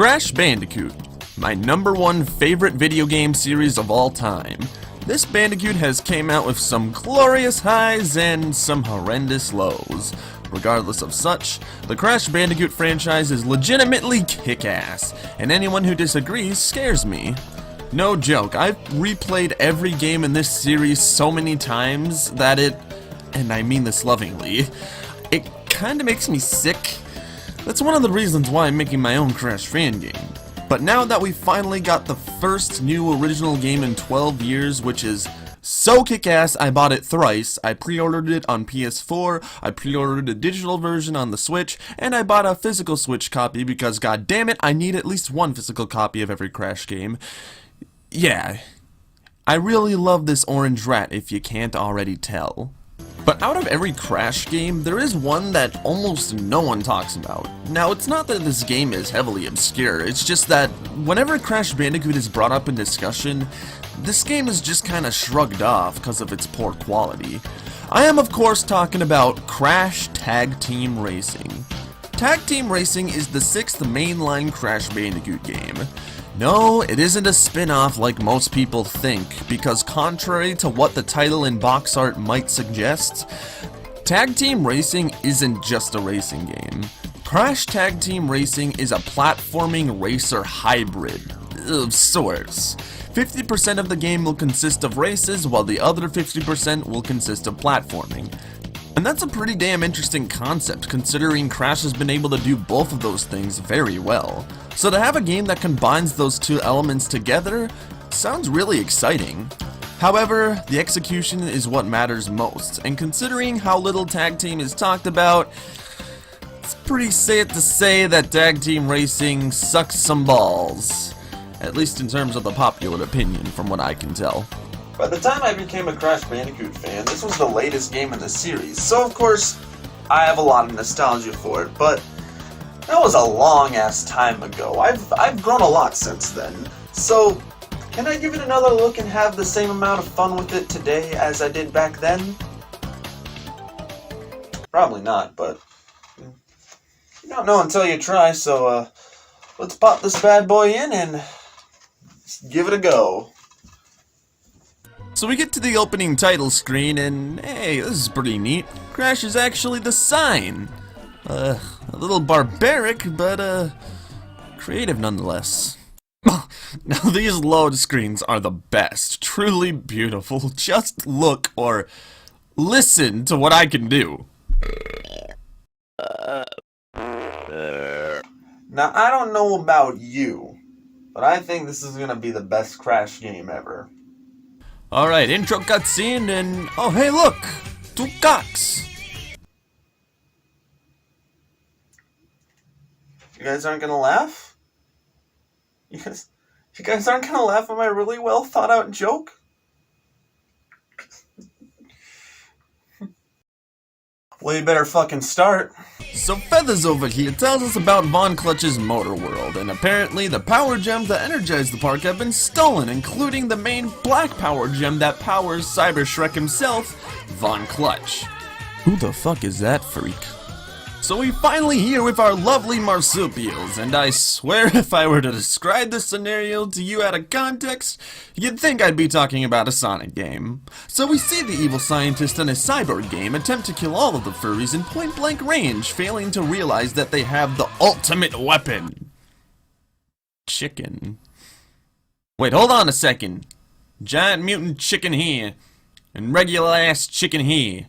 Crash Bandicoot, my #1 favorite video game series of all time. This Bandicoot has came out with some glorious highs and some horrendous lows. Regardless of such, the Crash Bandicoot franchise is legitimately kick-ass, and anyone who disagrees scares me. No joke, I've replayed every game in this series so many times that and I mean this lovingly, it kinda makes me sick. That's one of the reasons why I'm making my own Crash fan game. But now that we finally got the first new original game in 12 years, which is so kick-ass, I bought it thrice. I pre-ordered it on PS4, I pre-ordered a digital version on the Switch, and I bought a physical Switch copy because god damn it, I need at least one physical copy of every Crash game. Yeah, I really love this orange rat if you can't already tell. But out of every Crash game, there is one that almost no one talks about. Now, it's not that this game is heavily obscure, it's just that whenever Crash Bandicoot is brought up in discussion, this game is just kinda shrugged off because of its poor quality. I am, of course, talking about Crash Tag Team Racing. Tag Team Racing is the 6th mainline Crash Bandicoot game. No, it isn't a spin-off like most people think, because contrary to what the title and box art might suggest, Tag Team Racing isn't just a racing game. Crash Tag Team Racing is a platforming racer hybrid of sorts. 50% of the game will consist of races, while the other 50% will consist of platforming. And that's a pretty damn interesting concept, considering Crash has been able to do both of those things very well. So to have a game that combines those two elements together sounds really exciting. However, the execution is what matters most, and considering how little Tag Team is talked about, it's pretty safe to say that Tag Team Racing sucks some balls. At least in terms of the popular opinion, from what I can tell. By the time I became a Crash Bandicoot fan, this was the latest game in the series, so of course, I have a lot of nostalgia for it, but that was a long-ass time ago. I've grown a lot since then, so can I give it another look and have the same amount of fun with it today as I did back then? Probably not, but you don't know until you try, so let's pop this bad boy in and give it a go. So we get to the opening title screen, and hey, this is pretty neat. Crash is actually the sign. A little barbaric, but creative nonetheless. Now these load screens are the best, truly beautiful. Just look or listen to what I can do. Now I don't know about you, but I think this is gonna be the best Crash game ever. Alright, intro cutscene, and oh hey look! 2 cocks! You guys aren't gonna laugh? You guys aren't gonna laugh at my really well thought out joke? Well, you better fucking start. So Feathers over here tells us about Von Clutch's Motor World, and apparently the power gems that energize the park have been stolen, including the main black power gem that powers Cyber Shrek himself, Von Clutch. Who the fuck is that freak? So we finally here with our lovely marsupials, and I swear if I were to describe this scenario to you out of context, you'd think I'd be talking about a Sonic game. So we see the evil scientist in a cyborg game attempt to kill all of the furries in point-blank range, failing to realize that they have the ultimate weapon. Chicken. Wait, hold on a second. Giant mutant chicken here, and regular-ass chicken here.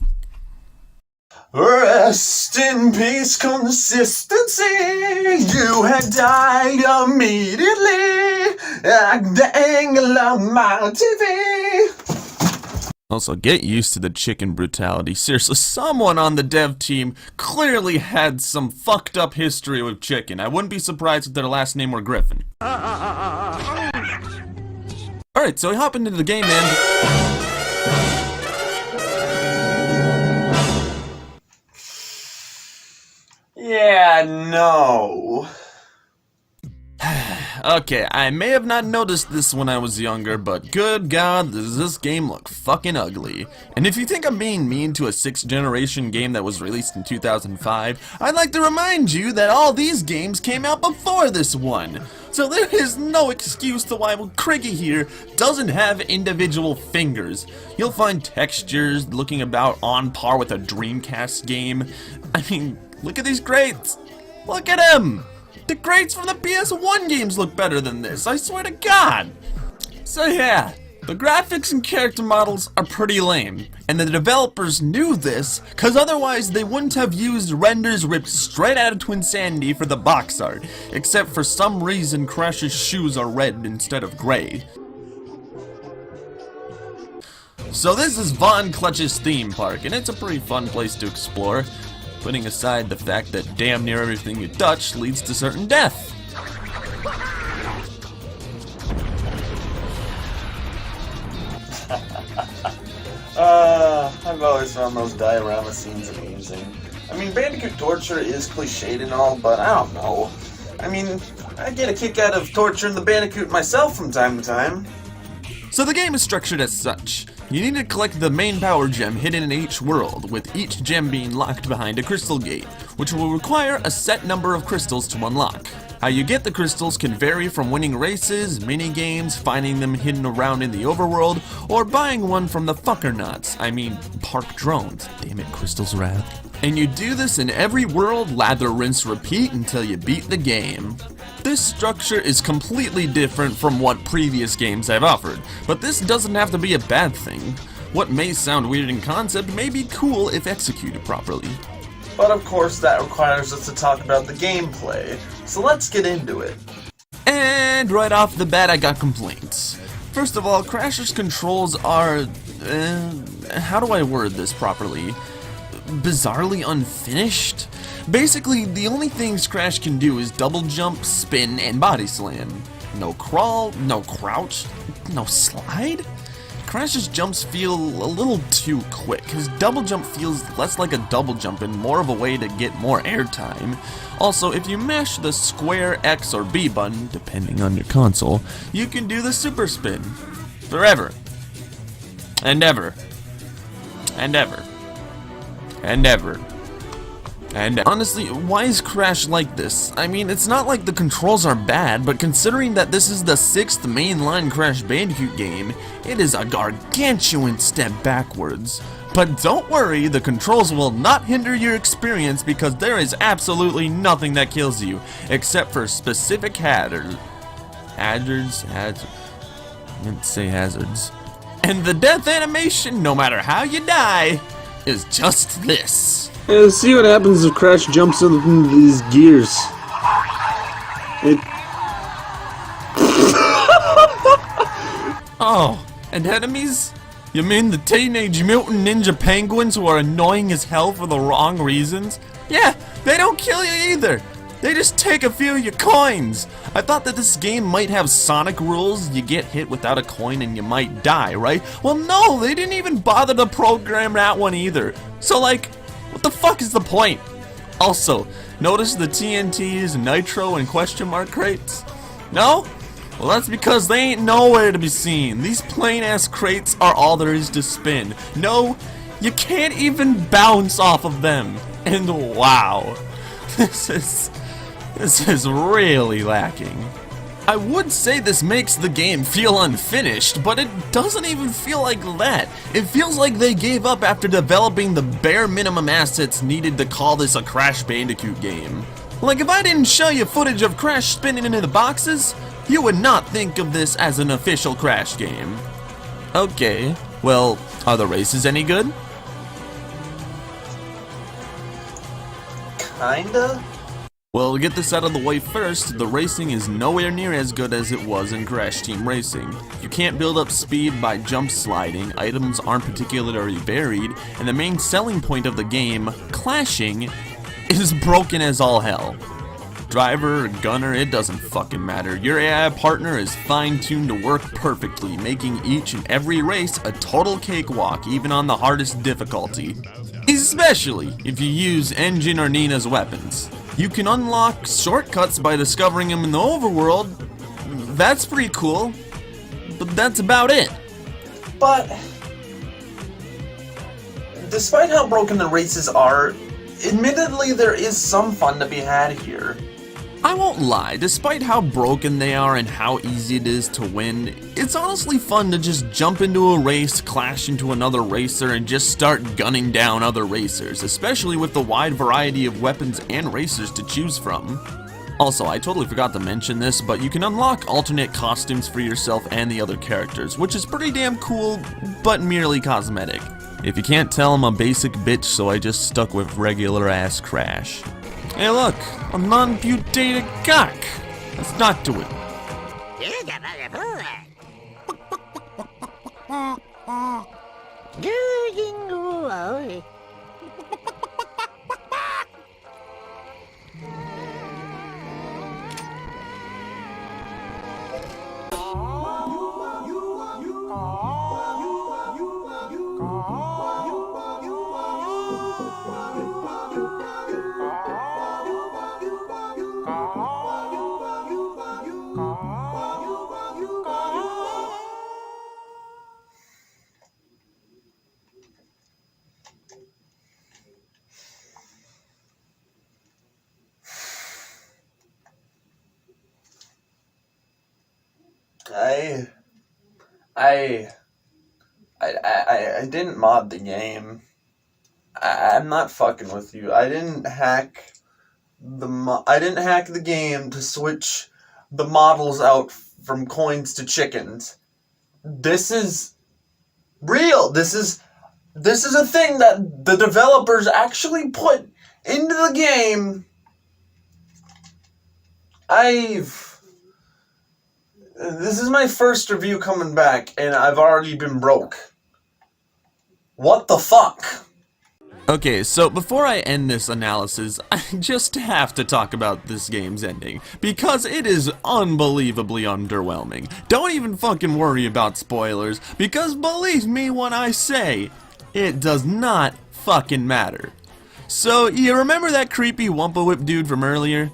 Rest in peace, consistency. You had died immediately like the angle of my TV. Also, get used to the chicken brutality. Seriously, someone on the dev team clearly had some fucked up history with chicken. I wouldn't be surprised if their last name were Griffin. Alright, so we hop into the game, and yeah, no. Okay, I may have not noticed this when I was younger, but good god, does this game look fucking ugly. And if you think I'm being mean to a 6th generation game that was released in 2005, I'd like to remind you that all these games came out before this one. So there is no excuse to why Criggy here doesn't have individual fingers. You'll find textures looking about on par with a Dreamcast game. I mean, look at these crates. Look at him! The crates from the PS1 games look better than this, I swear to God! So yeah, the graphics and character models are pretty lame, and the developers knew this, cause otherwise they wouldn't have used renders ripped straight out of Twinsanity for the box art, except for some reason Crash's shoes are red instead of gray. So this is Von Clutch's theme park, and it's a pretty fun place to explore. Putting aside the fact that damn near everything you touch leads to certain death. I've always found those diorama scenes amusing. I mean, Bandicoot torture is cliched and all, but I don't know. I mean, I get a kick out of torturing the Bandicoot myself from time to time. So the game is structured as such. You need to collect the main power gem hidden in each world, with each gem being locked behind a crystal gate, which will require a set number of crystals to unlock. How you get the crystals can vary from winning races, mini-games, finding them hidden around in the overworld, or buying one from the fuckernauts, I mean park drones. Damn it, Crystal's Wrath. And you do this in every world, lather, rinse, repeat until you beat the game. This structure is completely different from what previous games have offered, but this doesn't have to be a bad thing. What may sound weird in concept may be cool if executed properly. But of course that requires us to talk about the gameplay, so let's get into it. And right off the bat I got complaints. First of all, Crash's controls are, how do I word this properly? Bizarrely unfinished? Basically, the only things Crash can do is double jump, spin, and body slam. No crawl, no crouch, no slide? Crash's jumps feel a little too quick. His double jump feels less like a double jump and more of a way to get more airtime. Also, if you mash the square, X, or B button, depending on your console, you can do the super spin. Forever. And ever. And ever. And ever. And honestly, why is Crash like this? I mean, it's not like the controls are bad, but considering that this is the 6th mainline Crash Bandicoot game, it is a gargantuan step backwards. But don't worry, the controls will not hinder your experience because there is absolutely nothing that kills you, except for specific hazards. I meant to say hazards. And the death animation, no matter how you die, is just this. Yeah, see what happens if Crash jumps into these gears. Oh, and enemies? You mean the Teenage Mutant Ninja Penguins who are annoying as hell for the wrong reasons? Yeah, they don't kill you either. They just take a few of your coins. I thought that this game might have Sonic rules. You get hit without a coin and you might die, right? Well, no, they didn't even bother to program that one either. So, like, what the fuck is the point? Also, notice the TNTs, Nitro, and question mark crates? No? Well, that's because they ain't nowhere to be seen. These plain-ass crates are all there is to spin. No, you can't even bounce off of them. And wow, this is really lacking. I would say this makes the game feel unfinished, but it doesn't even feel like that. It feels like they gave up after developing the bare minimum assets needed to call this a Crash Bandicoot game. Like, if I didn't show you footage of Crash spinning into the boxes, you would not think of this as an official Crash game. Okay, well, are the races any good? Kinda? Well, to get this out of the way first, the racing is nowhere near as good as it was in Crash Team Racing. You can't build up speed by jump sliding, items aren't particularly varied, and the main selling point of the game, clashing, is broken as all hell. Driver or gunner, it doesn't fucking matter. Your AI partner is fine-tuned to work perfectly, making each and every race a total cakewalk, even on the hardest difficulty. Especially if you use Engine or Nina's weapons. You can unlock shortcuts by discovering them in the overworld, that's pretty cool, but that's about it. But despite how broken the races are, admittedly there is some fun to be had here. I won't lie, despite how broken they are and how easy it is to win, it's honestly fun to just jump into a race, clash into another racer, and just start gunning down other racers, especially with the wide variety of weapons and racers to choose from. Also, I totally forgot to mention this, but you can unlock alternate costumes for yourself and the other characters, which is pretty damn cool, but merely cosmetic. If you can't tell, I'm a basic bitch, so I just stuck with regular ass Crash. Hey look, a non-mutated cock! Let's not do it. I didn't mod the game. I'm not fucking with you. I didn't hack the game to switch the models out from coins to chickens. This is real. This is a thing that the developers actually put into the game. This is my first review coming back, and I've already been broke. What the fuck? Okay, so before I end this analysis, I just have to talk about this game's ending, because it is unbelievably underwhelming. Don't even fucking worry about spoilers, because believe me when I say, it does not fucking matter. So, you remember that creepy Wumpa Whip dude from earlier?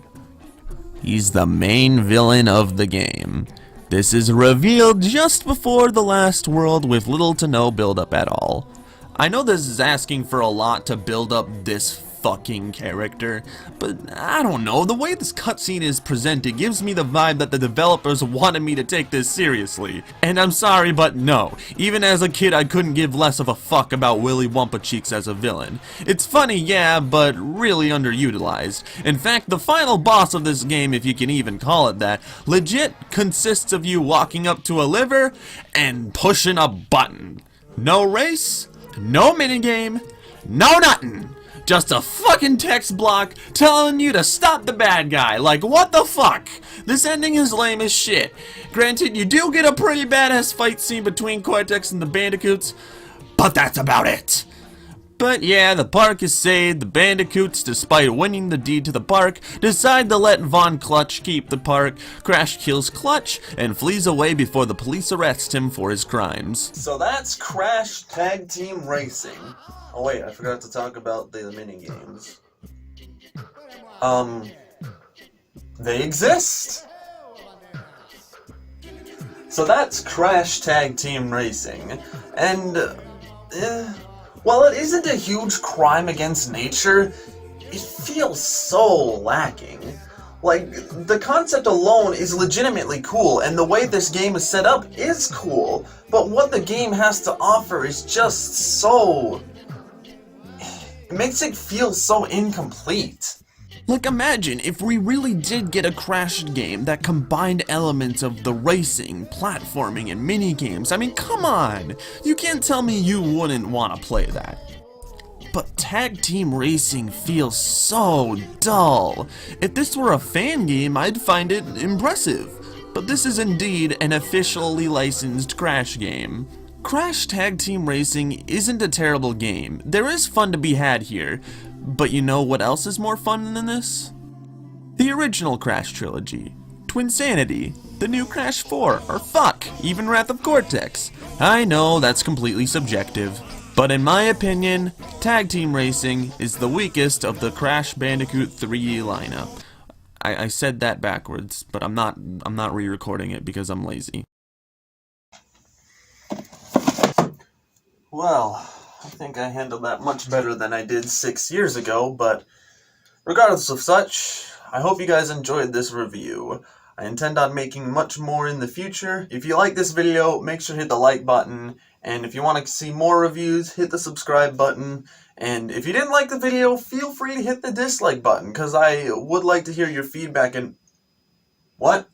He's the main villain of the game. This is revealed just before the last world with little to no build-up at all. I know this is asking for a lot to build up this fucking character, but I don't know, the way this cutscene is presented gives me the vibe that the developers wanted me to take this seriously. And I'm sorry, but no. Even as a kid, I couldn't give less of a fuck about Willy Wumpa Cheeks as a villain. It's funny, yeah, but really underutilized. In fact, the final boss of this game, if you can even call it that, legit consists of you walking up to a lever and pushing a button. No race, no minigame, no nothing. Just a fucking text block telling you to stop the bad guy. Like, what the fuck? This ending is lame as shit. Granted, you do get a pretty badass fight scene between Cortex and the Bandicoots, but that's about it. But yeah, the park is saved. The Bandicoots, despite winning the deed to the park, decide to let Von Clutch keep the park. Crash kills Clutch and flees away before the police arrest him for his crimes. So that's Crash Tag Team Racing. Oh wait, I forgot to talk about the minigames. They exist! So that's Crash Tag Team Racing, and, while it isn't a huge crime against nature, it feels so lacking. Like, the concept alone is legitimately cool, and the way this game is set up is cool, but what the game has to offer is just so... It makes it feel so incomplete. Like, imagine if we really did get a Crash game that combined elements of the racing, platforming, and minigames. I mean, come on! You can't tell me you wouldn't want to play that. But Tag Team Racing feels so dull. If this were a fan game, I'd find it impressive. But this is indeed an officially licensed Crash game. Crash Tag Team Racing isn't a terrible game. There is fun to be had here. But you know what else is more fun than this? The original Crash trilogy. Twinsanity, the new Crash 4, or fuck, even Wrath of Cortex. I know that's completely subjective. But in my opinion, Tag Team Racing is the weakest of the Crash Bandicoot 3 lineup. I said that backwards, but I'm not re-recording it because I'm lazy. Well, I think I handled that much better than I did 6 years ago, but regardless of such, I hope you guys enjoyed this review. I intend on making much more in the future. If you like this video, make sure to hit the like button, and if you want to see more reviews, hit the subscribe button, and if you didn't like the video, feel free to hit the dislike button, because I would like to hear your feedback and... What?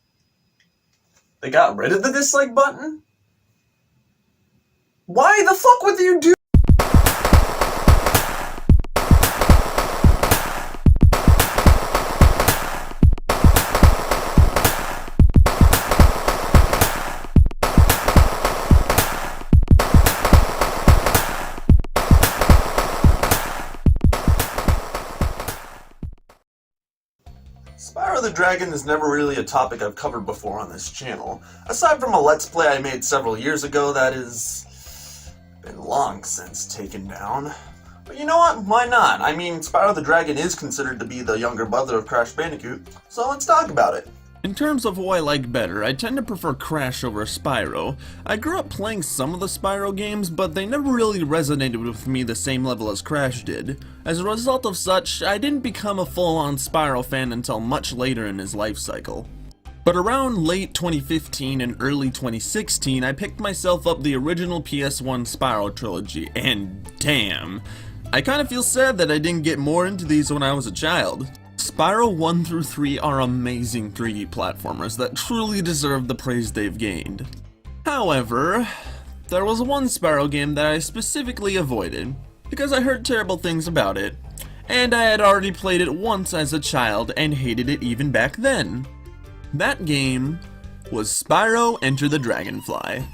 They got rid of the dislike button? Why the fuck would you do? Spyro the Dragon is never really a topic I've covered before on this channel. Aside from a Let's Play I made several years ago that has been long since taken down. But you know what? Why not? I mean, Spyro the Dragon is considered to be the younger brother of Crash Bandicoot, so let's talk about it. In terms of who I like better, I tend to prefer Crash over Spyro. I grew up playing some of the Spyro games, but they never really resonated with me the same level as Crash did. As a result of such, I didn't become a full-on Spyro fan until much later in his life cycle. But around late 2015 and early 2016, I picked myself up the original PS1 Spyro Trilogy, and damn, I kinda feel sad that I didn't get more into these when I was a child. Spyro 1 through 3 are amazing 3D platformers that truly deserve the praise they've gained. However, there was one Spyro game that I specifically avoided, because I heard terrible things about it, and I had already played it once as a child and hated it even back then. That game was Spyro Enter the Dragonfly.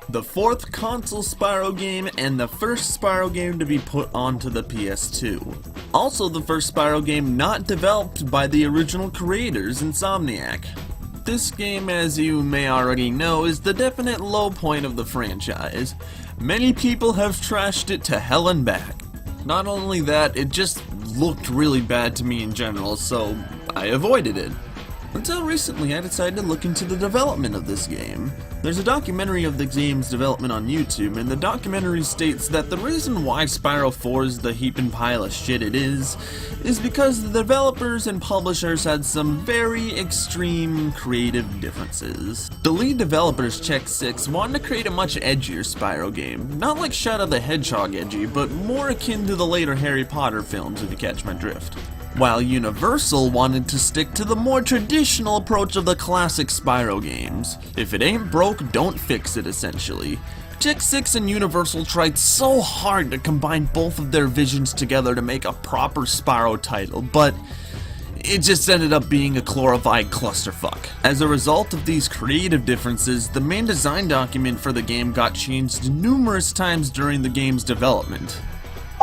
The fourth console Spyro game and the first Spyro game to be put onto the PS2. Also the first Spyro game not developed by the original creators, Insomniac. This game, as you may already know, is the definite low point of the franchise. Many people have trashed it to hell and back. Not only that, it just looked really bad to me in general, so I avoided it. Until recently, I decided to look into the development of this game. There's a documentary of the game's development on YouTube, and the documentary states that the reason why Spyro 4 is the heaping pile of shit it is because the developers and publishers had some very extreme creative differences. The lead developers, Check 6, wanted to create a much edgier Spyro game, not like Shadow the Hedgehog edgy, but more akin to the later Harry Potter films, if you catch my drift. While Universal wanted to stick to the more traditional approach of the classic Spyro games. If it ain't broke, don't fix it, essentially. Check 6 and Universal tried so hard to combine both of their visions together to make a proper Spyro title, but it just ended up being a glorified clusterfuck. As a result of these creative differences, the main design document for the game got changed numerous times during the game's development.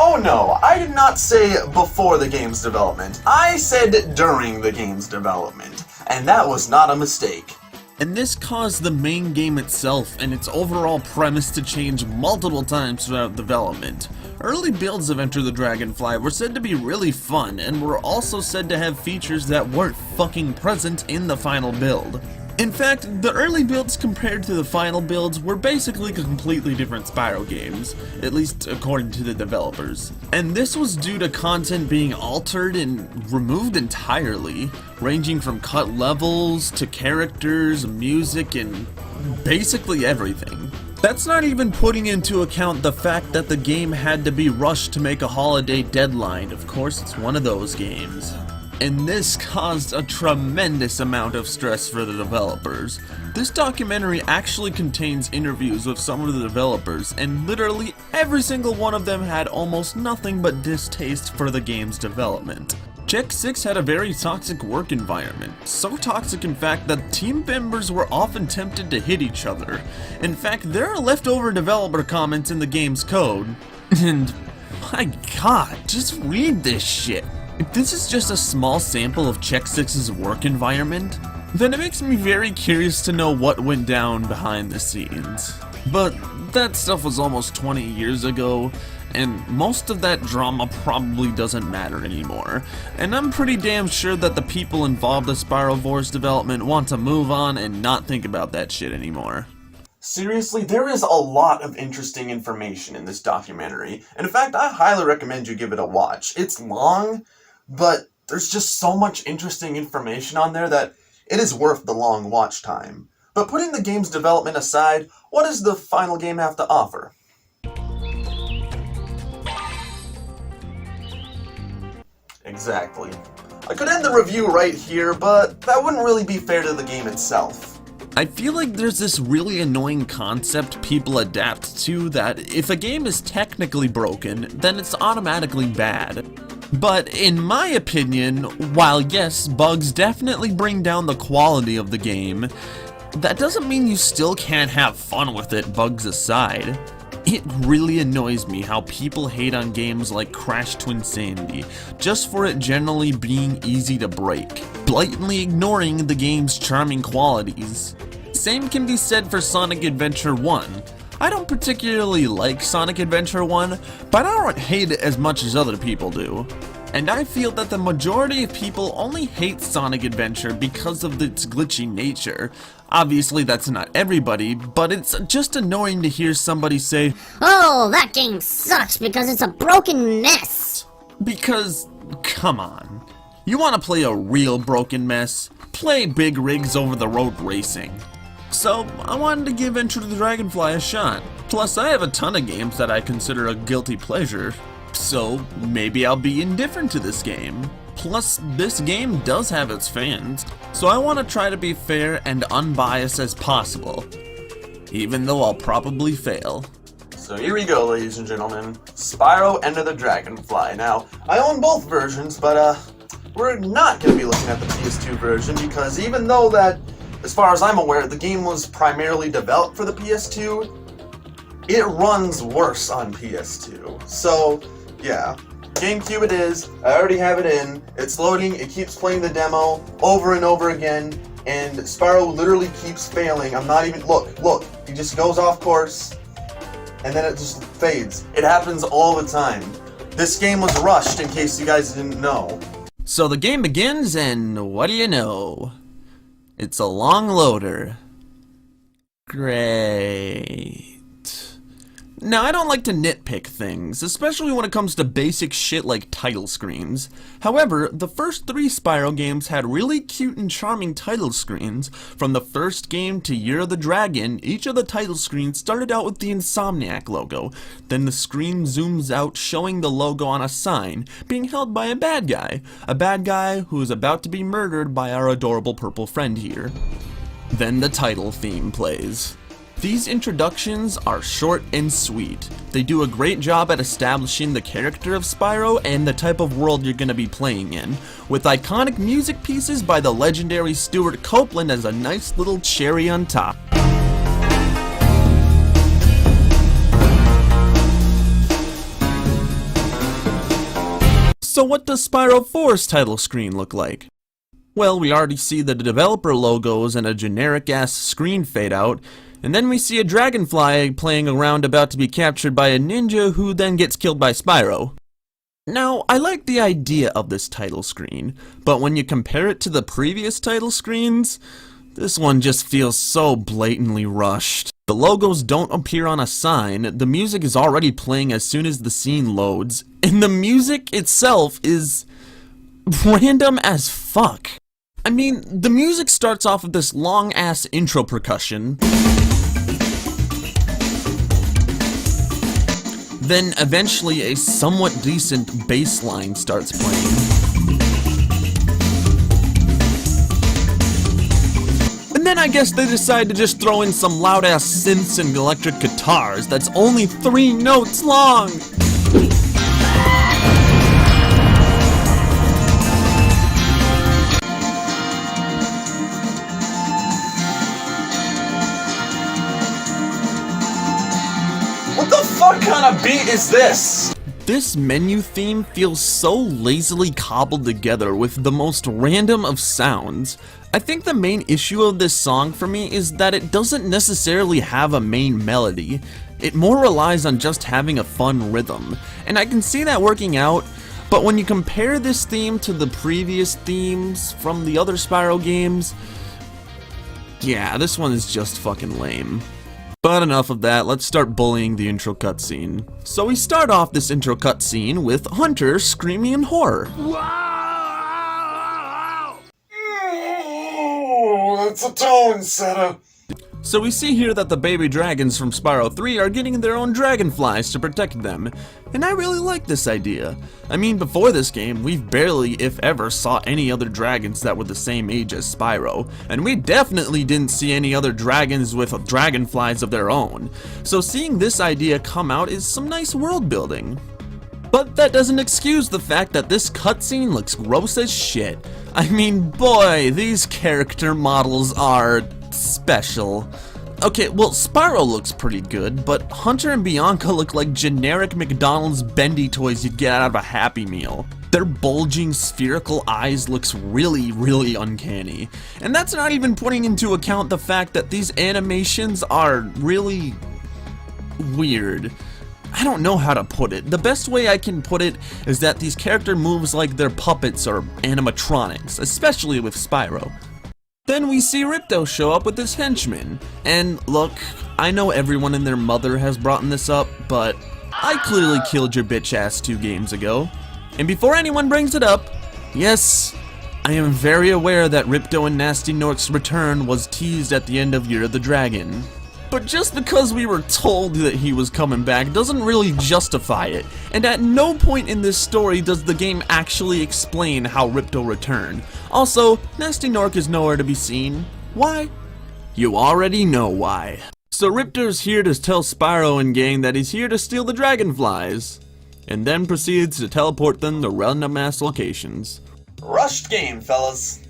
Oh no, I did not say before the game's development. I said during the game's development, and that was not a mistake. And this caused the main game itself and its overall premise to change multiple times throughout development. Early builds of Enter the Dragonfly were said to be really fun, and were also said to have features that weren't fucking present in the final build. In fact, the early builds compared to the final builds were basically completely different Spyro games, at least according to the developers. And this was due to content being altered and removed entirely, ranging from cut levels to characters, music, and basically everything. That's not even putting into account the fact that the game had to be rushed to make a holiday deadline. Of course, it's one of those games. And this caused a tremendous amount of stress for the developers. This documentary actually contains interviews with some of the developers, and literally every single one of them had almost nothing but distaste for the game's development. Check 6 had a very toxic work environment, so toxic in fact that team members were often tempted to hit each other. In fact, there are leftover developer comments in the game's code, and my god, just read this shit. If this is just a small sample of Check 6's work environment, then it makes me very curious to know what went down behind the scenes. But that stuff was almost 20 years ago, and most of that drama probably doesn't matter anymore. And I'm pretty damn sure that the people involved in Spyro's development want to move on and not think about that shit anymore. Seriously, there is a lot of interesting information in this documentary, and in fact, I highly recommend you give it a watch. It's long, but there's just so much interesting information on there that it is worth the long watch time. But putting the game's development aside, what does the final game have to offer? Exactly. I could end the review right here, but that wouldn't really be fair to the game itself. I feel like there's this really annoying concept people adapt to that if a game is technically broken, then it's automatically bad. But in my opinion, while yes, bugs definitely bring down the quality of the game, that doesn't mean you still can't have fun with it, bugs aside. It really annoys me how people hate on games like Crash Twinsanity just for it generally being easy to break, blatantly ignoring the game's charming qualities. Same can be said for Sonic Adventure 1. I don't particularly like Sonic Adventure 1, but I don't hate it as much as other people do. And I feel that the majority of people only hate Sonic Adventure because of its glitchy nature. Obviously that's not everybody, but it's just annoying to hear somebody say, "Oh, that game sucks because it's a broken mess." Because, come on. You want to play a real broken mess? Play Big Rigs Over the Road Racing. So, I wanted to give Enter the Dragonfly a shot. Plus, I have a ton of games that I consider a guilty pleasure. So, maybe I'll be indifferent to this game. Plus, this game does have its fans, so I want to try to be fair and unbiased as possible. Even though I'll probably fail. So here we go, ladies and gentlemen. Spyro Enter the Dragonfly. Now, I own both versions, but we're not going to be looking at the PS2 version because even though that, as far as I'm aware, the game was primarily developed for the PS2, it runs worse on PS2. So, yeah. GameCube it is. I already have it in. It's loading. It keeps playing the demo over and over again. And Spyro literally keeps failing. I'm not even... Look. He just goes off course. And then it just fades. It happens all the time. This game was rushed, in case you guys didn't know. So the game begins, and what do you know? It's a long loader. Great. Now, I don't like to nitpick things, especially when it comes to basic shit like title screens. However, the first 3 Spyro games had really cute and charming title screens. From the first game to Year of the Dragon, each of the title screens started out with the Insomniac logo. Then the screen zooms out, showing the logo on a sign, being held by a bad guy who is about to be murdered by our adorable purple friend here. Then the title theme plays. These introductions are short and sweet. They do a great job at establishing the character of Spyro and the type of world you're going to be playing in, with iconic music pieces by the legendary Stuart Copeland as a nice little cherry on top. So what does Spyro 4's title screen look like? Well, we already see the developer logos and a generic-ass screen fade out, and then we see a dragonfly playing around about to be captured by a ninja who then gets killed by Spyro. Now, I like the idea of this title screen, but when you compare it to the previous title screens, this one just feels so blatantly rushed. The logos don't appear on a sign, the music is already playing as soon as the scene loads, and the music itself is random as fuck. I mean, the music starts off with this long-ass intro percussion. Then eventually a somewhat decent bass line starts playing. And then I guess they decide to just throw in some loud-ass synths and electric guitars that's only 3 notes long! What kind of beat is this? This menu theme feels so lazily cobbled together with the most random of sounds. I think the main issue of this song for me is that it doesn't necessarily have a main melody. It more relies on just having a fun rhythm, and I can see that working out, but when you compare this theme to the previous themes from the other Spyro games, yeah, this one is just fucking lame. But enough of that, let's start bullying the intro cutscene. So we start off this intro cutscene with Hunter screaming in horror. Oh, that's a tone setter. So we see here that the baby dragons from Spyro 3 are getting their own dragonflies to protect them, and I really like this idea. I mean, before this game, we barely, if ever, saw any other dragons that were the same age as Spyro, and we definitely didn't see any other dragons with dragonflies of their own. So seeing this idea come out is some nice world building. But that doesn't excuse the fact that this cutscene looks gross as shit. I mean, boy, these character models are special. Okay, well, Spyro looks pretty good, but Hunter and Bianca look like generic McDonald's bendy toys you'd get out of a Happy Meal. Their bulging spherical eyes looks really, really uncanny. And that's not even putting into account the fact that these animations are really weird. I don't know how to put it. The best way I can put it is that these character moves like they're puppets or animatronics, especially with Spyro. Then we see Ripto show up with his henchmen, and look, I know everyone and their mother has brought this up, but I clearly killed your bitch ass 2 games ago. And before anyone brings it up, yes, I am very aware that Ripto and Nasty Nork's return was teased at the end of Year of the Dragon. But just because we were told that he was coming back doesn't really justify it, and at no point in this story does the game actually explain how Ripto returned. Also, Nasty Nork is nowhere to be seen. Why? You already know why. So Ripto's here to tell Spyro and gang that he's here to steal the dragonflies, and then proceeds to teleport them to random ass locations. Rushed game, fellas.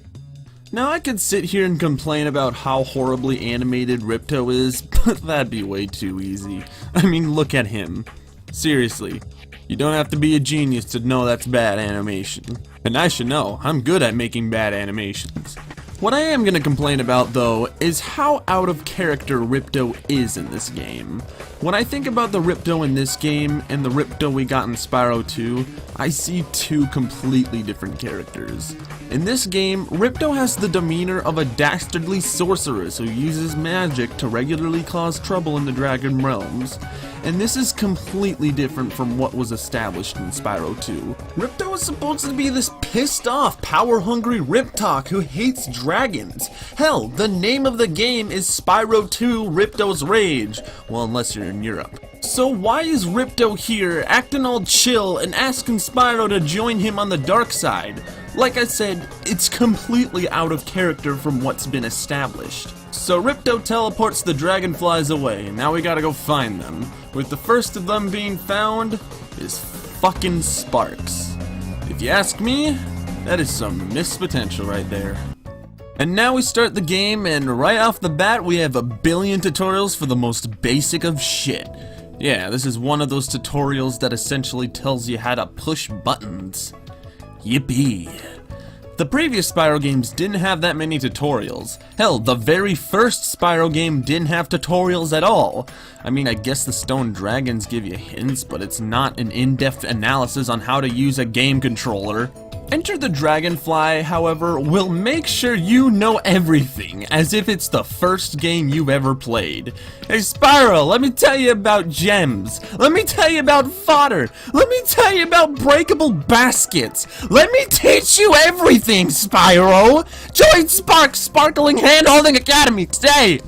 Now I could sit here and complain about how horribly animated Ripto is, but that'd be way too easy. I mean, look at him. Seriously, you don't have to be a genius to know that's bad animation. And I should know, I'm good at making bad animations. What I am gonna complain about, though, is how out of character Ripto is in this game. When I think about the Ripto in this game and the Ripto we got in Spyro 2, I see 2 completely different characters. In this game, Ripto has the demeanor of a dastardly sorceress who uses magic to regularly cause trouble in the Dragon Realms. And this is completely different from what was established in Spyro 2. Ripto is supposed to be this pissed off, power-hungry Riptok who hates dragons. Hell, the name of the game is Spyro 2 Ripto's Rage. Well, unless you're in Europe. So why is Ripto here, acting all chill and asking Spyro to join him on the dark side? Like I said, it's completely out of character from what's been established. So Ripto teleports the dragonflies away, and now we gotta go find them. With the first of them being found is fucking Sparks. If you ask me, that is some missed potential right there. And now we start the game, and right off the bat we have a billion tutorials for the most basic of shit. Yeah, this is one of those tutorials that essentially tells you how to push buttons. Yippee. The previous Spyro games didn't have that many tutorials. Hell, the very first Spyro game didn't have tutorials at all. I mean, I guess the stone dragons give you hints, but it's not an in-depth analysis on how to use a game controller. Enter the Dragonfly, however, will make sure you know everything, as if it's the first game you've ever played. Hey Spyro, let me tell you about gems. Let me tell you about fodder. Let me tell you about breakable baskets. Let me teach you everything, Spyro! Join Spark's Sparkling Hand-Holding Academy today!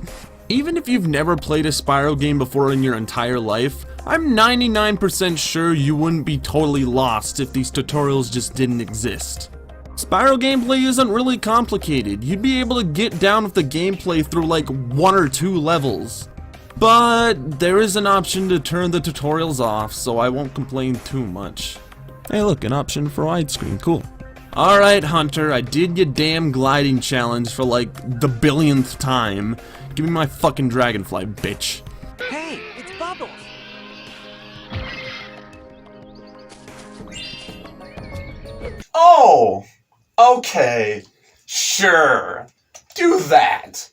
Even if you've never played a Spyro game before in your entire life, I'm 99% sure you wouldn't be totally lost if these tutorials just didn't exist. Spyro gameplay isn't really complicated. You'd be able to get down with the gameplay through like 1 or 2 levels. But there is an option to turn the tutorials off, so I won't complain too much. Hey look, an option for widescreen, cool. Alright Hunter, I did your damn gliding challenge for like the billionth time. Give me my fucking dragonfly, bitch. Hey, it's Bubbles! Oh, okay, sure, do that.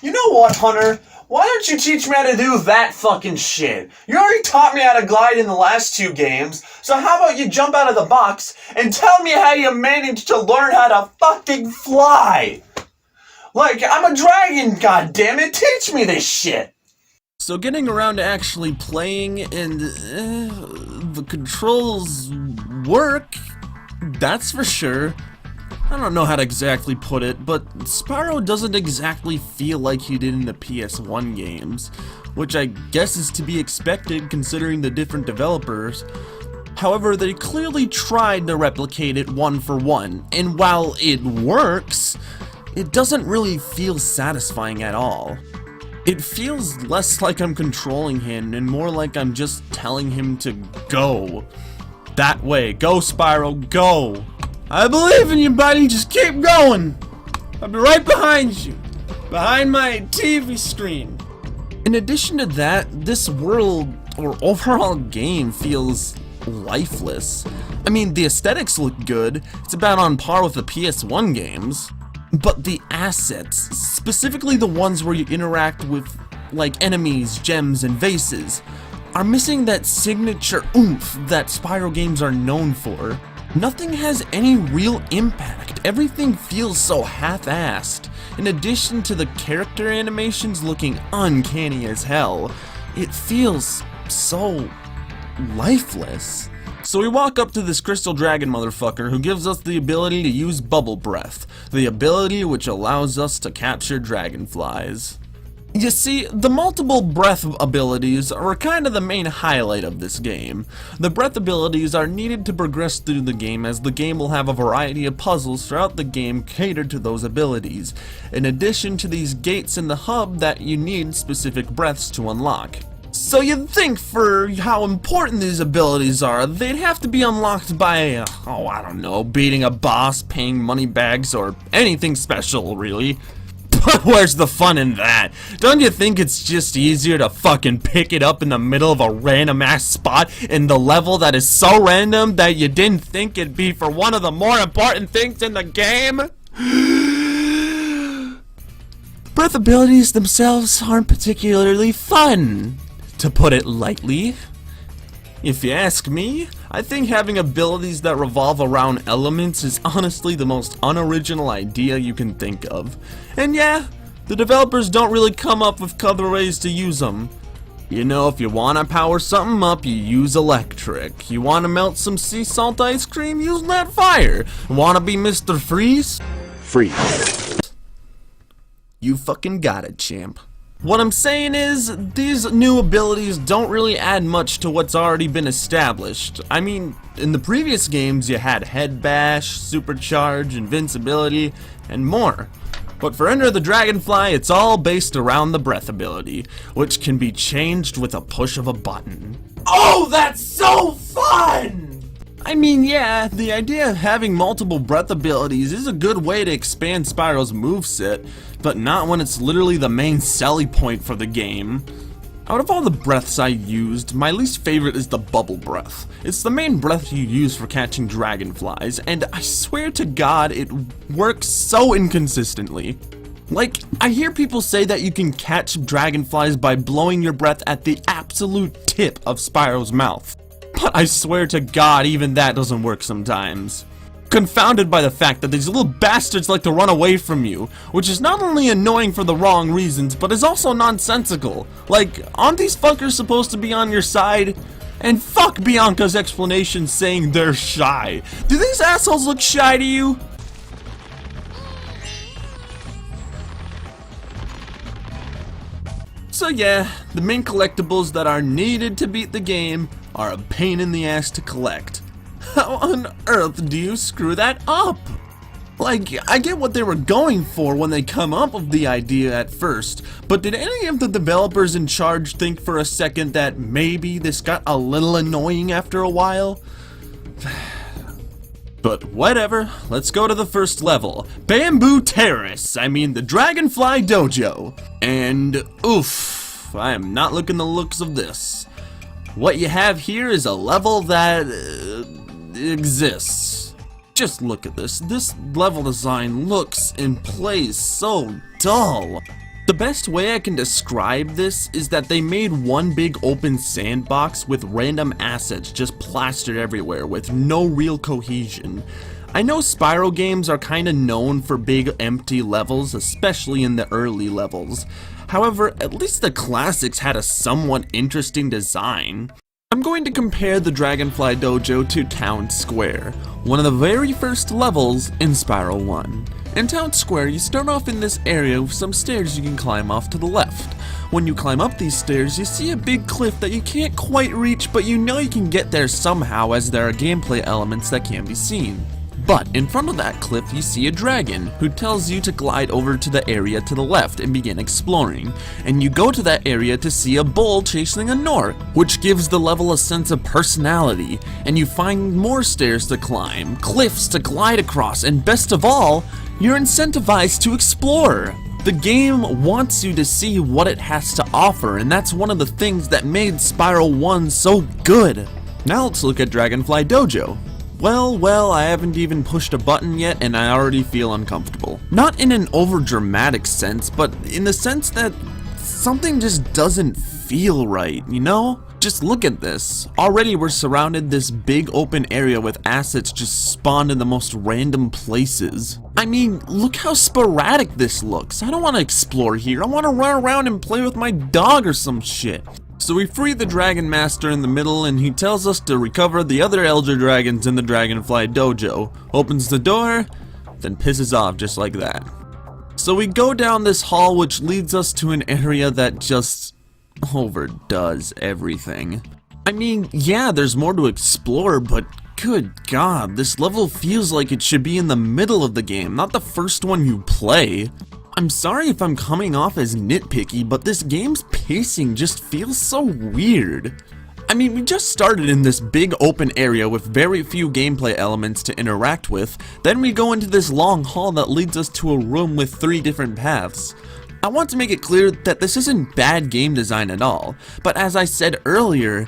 You know what, Hunter? Why don't you teach me how to do that fucking shit? You already taught me how to glide in the last 2 games, so how about you jump out of the box and tell me how you managed to learn how to fucking fly? Like, I'm a dragon, goddammit, teach me this shit! So getting around to actually playing and the controls work, that's for sure. I don't know how to exactly put it, but Spyro doesn't exactly feel like he did in the PS1 games, which I guess is to be expected considering the different developers. However, they clearly tried to replicate it one for one, and while it works, it doesn't really feel satisfying at all. It feels less like I'm controlling him and more like I'm just telling him to go. That way. Go, Spyro, go! I believe in you, buddy. Just keep going. I'll be right behind you. Behind my TV screen. In addition to that, this world or overall game feels lifeless. I mean, the aesthetics look good. It's about on par with the PS1 games. But the assets, specifically the ones where you interact with, like, enemies, gems, and vases, are missing that signature oomph that Spyro games are known for. Nothing has any real impact. Everything feels so half-assed. In addition to the character animations looking uncanny as hell, it feels so lifeless. So we walk up to this crystal dragon motherfucker who gives us the ability to use bubble breath, the ability which allows us to capture dragonflies. You see, the multiple breath abilities are kind of the main highlight of this game. The breath abilities are needed to progress through the game, as the game will have a variety of puzzles throughout the game catered to those abilities, in addition to these gates in the hub that you need specific breaths to unlock. So you'd think for how important these abilities are, they'd have to be unlocked by, I don't know, beating a boss, paying money bags, or anything special, really. But where's the fun in that? Don't you think it's just easier to fucking pick it up in the middle of a random ass spot in the level that is so random that you didn't think it'd be for one of the more important things in the game? Breath abilities themselves aren't particularly fun, to put it lightly. If you ask me, I think having abilities that revolve around elements is honestly the most unoriginal idea you can think of. And yeah, the developers don't really come up with clever ways to use them. You know, if you want to power something up, you use electric. You want to melt some sea salt ice cream, use that fire. Want to be Mr. Freeze? Freeze. You fucking got it, champ. What I'm saying is, these new abilities don't really add much to what's already been established. I mean, in the previous games you had Head Bash, Supercharge, Invincibility, and more. But for Enter the Dragonfly, it's all based around the breath ability, which can be changed with a push of a button. Oh, that's so fun! I mean, yeah, the idea of having multiple breath abilities is a good way to expand Spyro's moveset, but not when it's literally the main selling point for the game. Out of all the breaths I used, my least favorite is the bubble breath. It's the main breath you use for catching dragonflies, and I swear to God it works so inconsistently. Like, I hear people say that you can catch dragonflies by blowing your breath at the absolute tip of Spyro's mouth. But I swear to God, even that doesn't work sometimes. Confounded by the fact that these little bastards like to run away from you, which is not only annoying for the wrong reasons, but is also nonsensical. Like, aren't these fuckers supposed to be on your side? And fuck Bianca's explanation saying they're shy. Do these assholes look shy to you? So yeah, the main collectibles that are needed to beat the game are a pain in the ass to collect. How on earth do you screw that up? Like, I get what they were going for when they come up with the idea at first, but did any of the developers in charge think for a second that maybe this got a little annoying after a while? But whatever, let's go to the first level. Bamboo Terrace, the Dragonfly Dojo. And oof, I am not looking the looks of this. What you have here is a level that exists. Just look at this. This level design looks and plays so dull. The best way I can describe this is that they made one big open sandbox with random assets just plastered everywhere with no real cohesion. I know Spyro games are kinda known for big empty levels, especially in the early levels. However, at least the classics had a somewhat interesting design. I'm going to compare the Dragonfly Dojo to Town Square, one of the very first levels in Spyro 1. In Town Square, you start off in this area with some stairs you can climb off to the left. When you climb up these stairs, you see a big cliff that you can't quite reach, but you know you can get there somehow as there are gameplay elements that can be seen. But in front of that cliff, you see a dragon who tells you to glide over to the area to the left and begin exploring. And you go to that area to see a bull chasing a Gnorc, which gives the level a sense of personality. And you find more stairs to climb, cliffs to glide across, and best of all, you're incentivized to explore. The game wants you to see what it has to offer, and that's one of the things that made Spyro 1 so good. Now let's look at Dragonfly Dojo. Well, I haven't even pushed a button yet and I already feel uncomfortable. Not in an overdramatic sense, but in the sense that something just doesn't feel right, you know? Just look at this. Already we're surrounded this big open area with assets just spawned in the most random places. I mean, look how sporadic this looks. I don't want to explore here. I want to run around and play with my dog or some shit. So we free the Dragon Master in the middle and he tells us to recover the other Elder Dragons in the Dragonfly Dojo. Opens the door, then pisses off just like that. So we go down this hall which leads us to an area that just overdoes everything. I mean, yeah, there's more to explore, but good God, this level feels like it should be in the middle of the game, not the first one you play. I'm sorry if I'm coming off as nitpicky, but this game's pacing just feels so weird. I mean, we just started in this big open area with very few gameplay elements to interact with, then we go into this long hall that leads us to a room with 3 different paths. I want to make it clear that this isn't bad game design at all, but as I said earlier,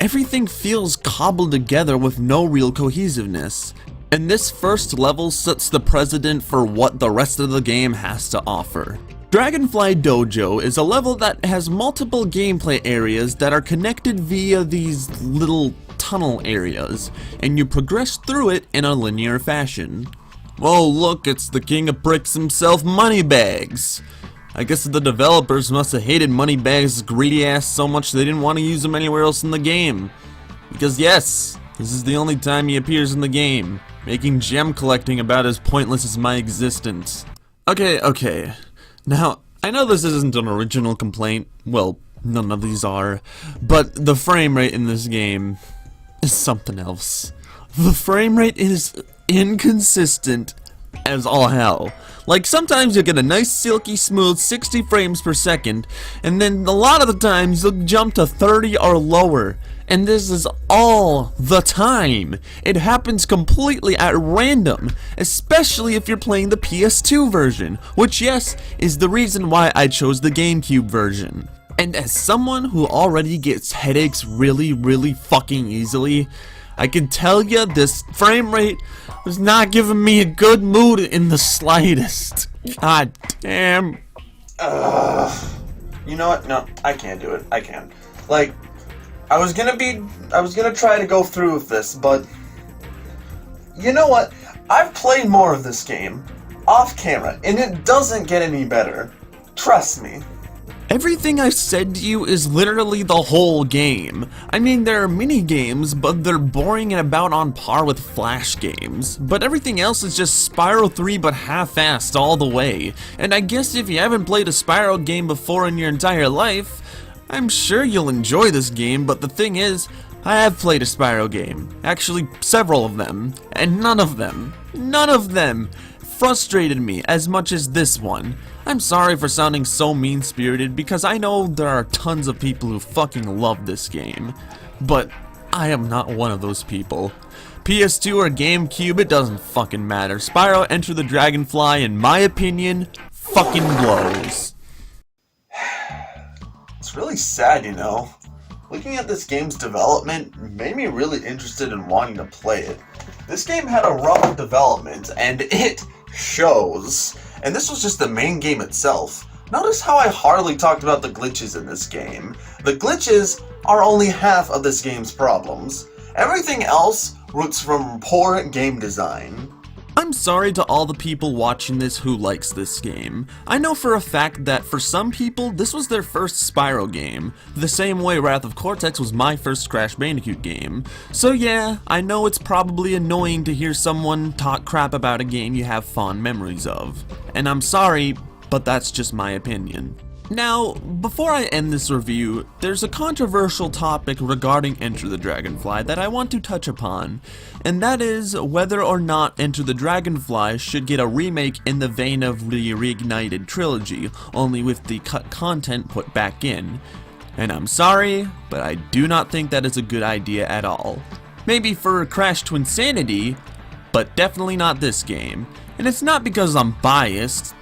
everything feels cobbled together with no real cohesiveness. And this first level sets the precedent for what the rest of the game has to offer. Dragonfly Dojo is a level that has multiple gameplay areas that are connected via these little tunnel areas, and you progress through it in a linear fashion. Oh look, it's the king of bricks himself, Moneybags! I guess the developers must have hated Moneybags' greedy ass so much they didn't want to use him anywhere else in the game. Because yes, this is the only time he appears in the game, making gem collecting about as pointless as my existence. Okay. Now, I know this isn't an original complaint, well, none of these are, but the frame rate in this game is something else. The frame rate is inconsistent as all hell. Like, sometimes you'll get a nice silky smooth 60 frames per second, and then a lot of the times you'll jump to 30 or lower. And this is all the time. It happens completely at random, especially if you're playing the PS2 version, which yes, is the reason why I chose the GameCube version. And as someone who already gets headaches really fucking easily, I can tell you this frame rate was not giving me a good mood in the slightest. God damn. You know what? No, I can't do it. I can't. Like, I was gonna try to go through with this, but you know what? I've played more of this game off camera, and it doesn't get any better. Trust me. Everything I've said to you is literally the whole game. I mean, there are mini games, but they're boring and about on par with Flash games. But everything else is just Spyro 3 but half-assed all the way. And I guess if you haven't played a Spyro game before in your entire life, I'm sure you'll enjoy this game, but the thing is, I have played a Spyro game. Actually, several of them. And none of them frustrated me as much as this one. I'm sorry for sounding so mean-spirited because I know there are tons of people who fucking love this game. But I am not one of those people. PS2 or GameCube, it doesn't fucking matter. Spyro Enter the Dragonfly, in my opinion, fucking blows. It's really sad, you know. Looking at this game's development made me really interested in wanting to play it. This game had a rough development, and it shows. And this was just the main game itself. Notice how I hardly talked about the glitches in this game. The glitches are only half of this game's problems. Everything else roots from poor game design. I'm sorry to all the people watching this who likes this game. I know for a fact that for some people, this was their first Spyro game, the same way Wrath of Cortex was my first Crash Bandicoot game. So yeah, I know it's probably annoying to hear someone talk crap about a game you have fond memories of. And I'm sorry, but that's just my opinion. Now, before I end this review, there's a controversial topic regarding Enter the Dragonfly that I want to touch upon, and that is whether or not Enter the Dragonfly should get a remake in the vein of the reignited Trilogy, only with the cut content put back in. And I'm sorry, but I do not think that is a good idea at all. Maybe for Crash Twinsanity, but definitely not this game. And it's not because I'm biased,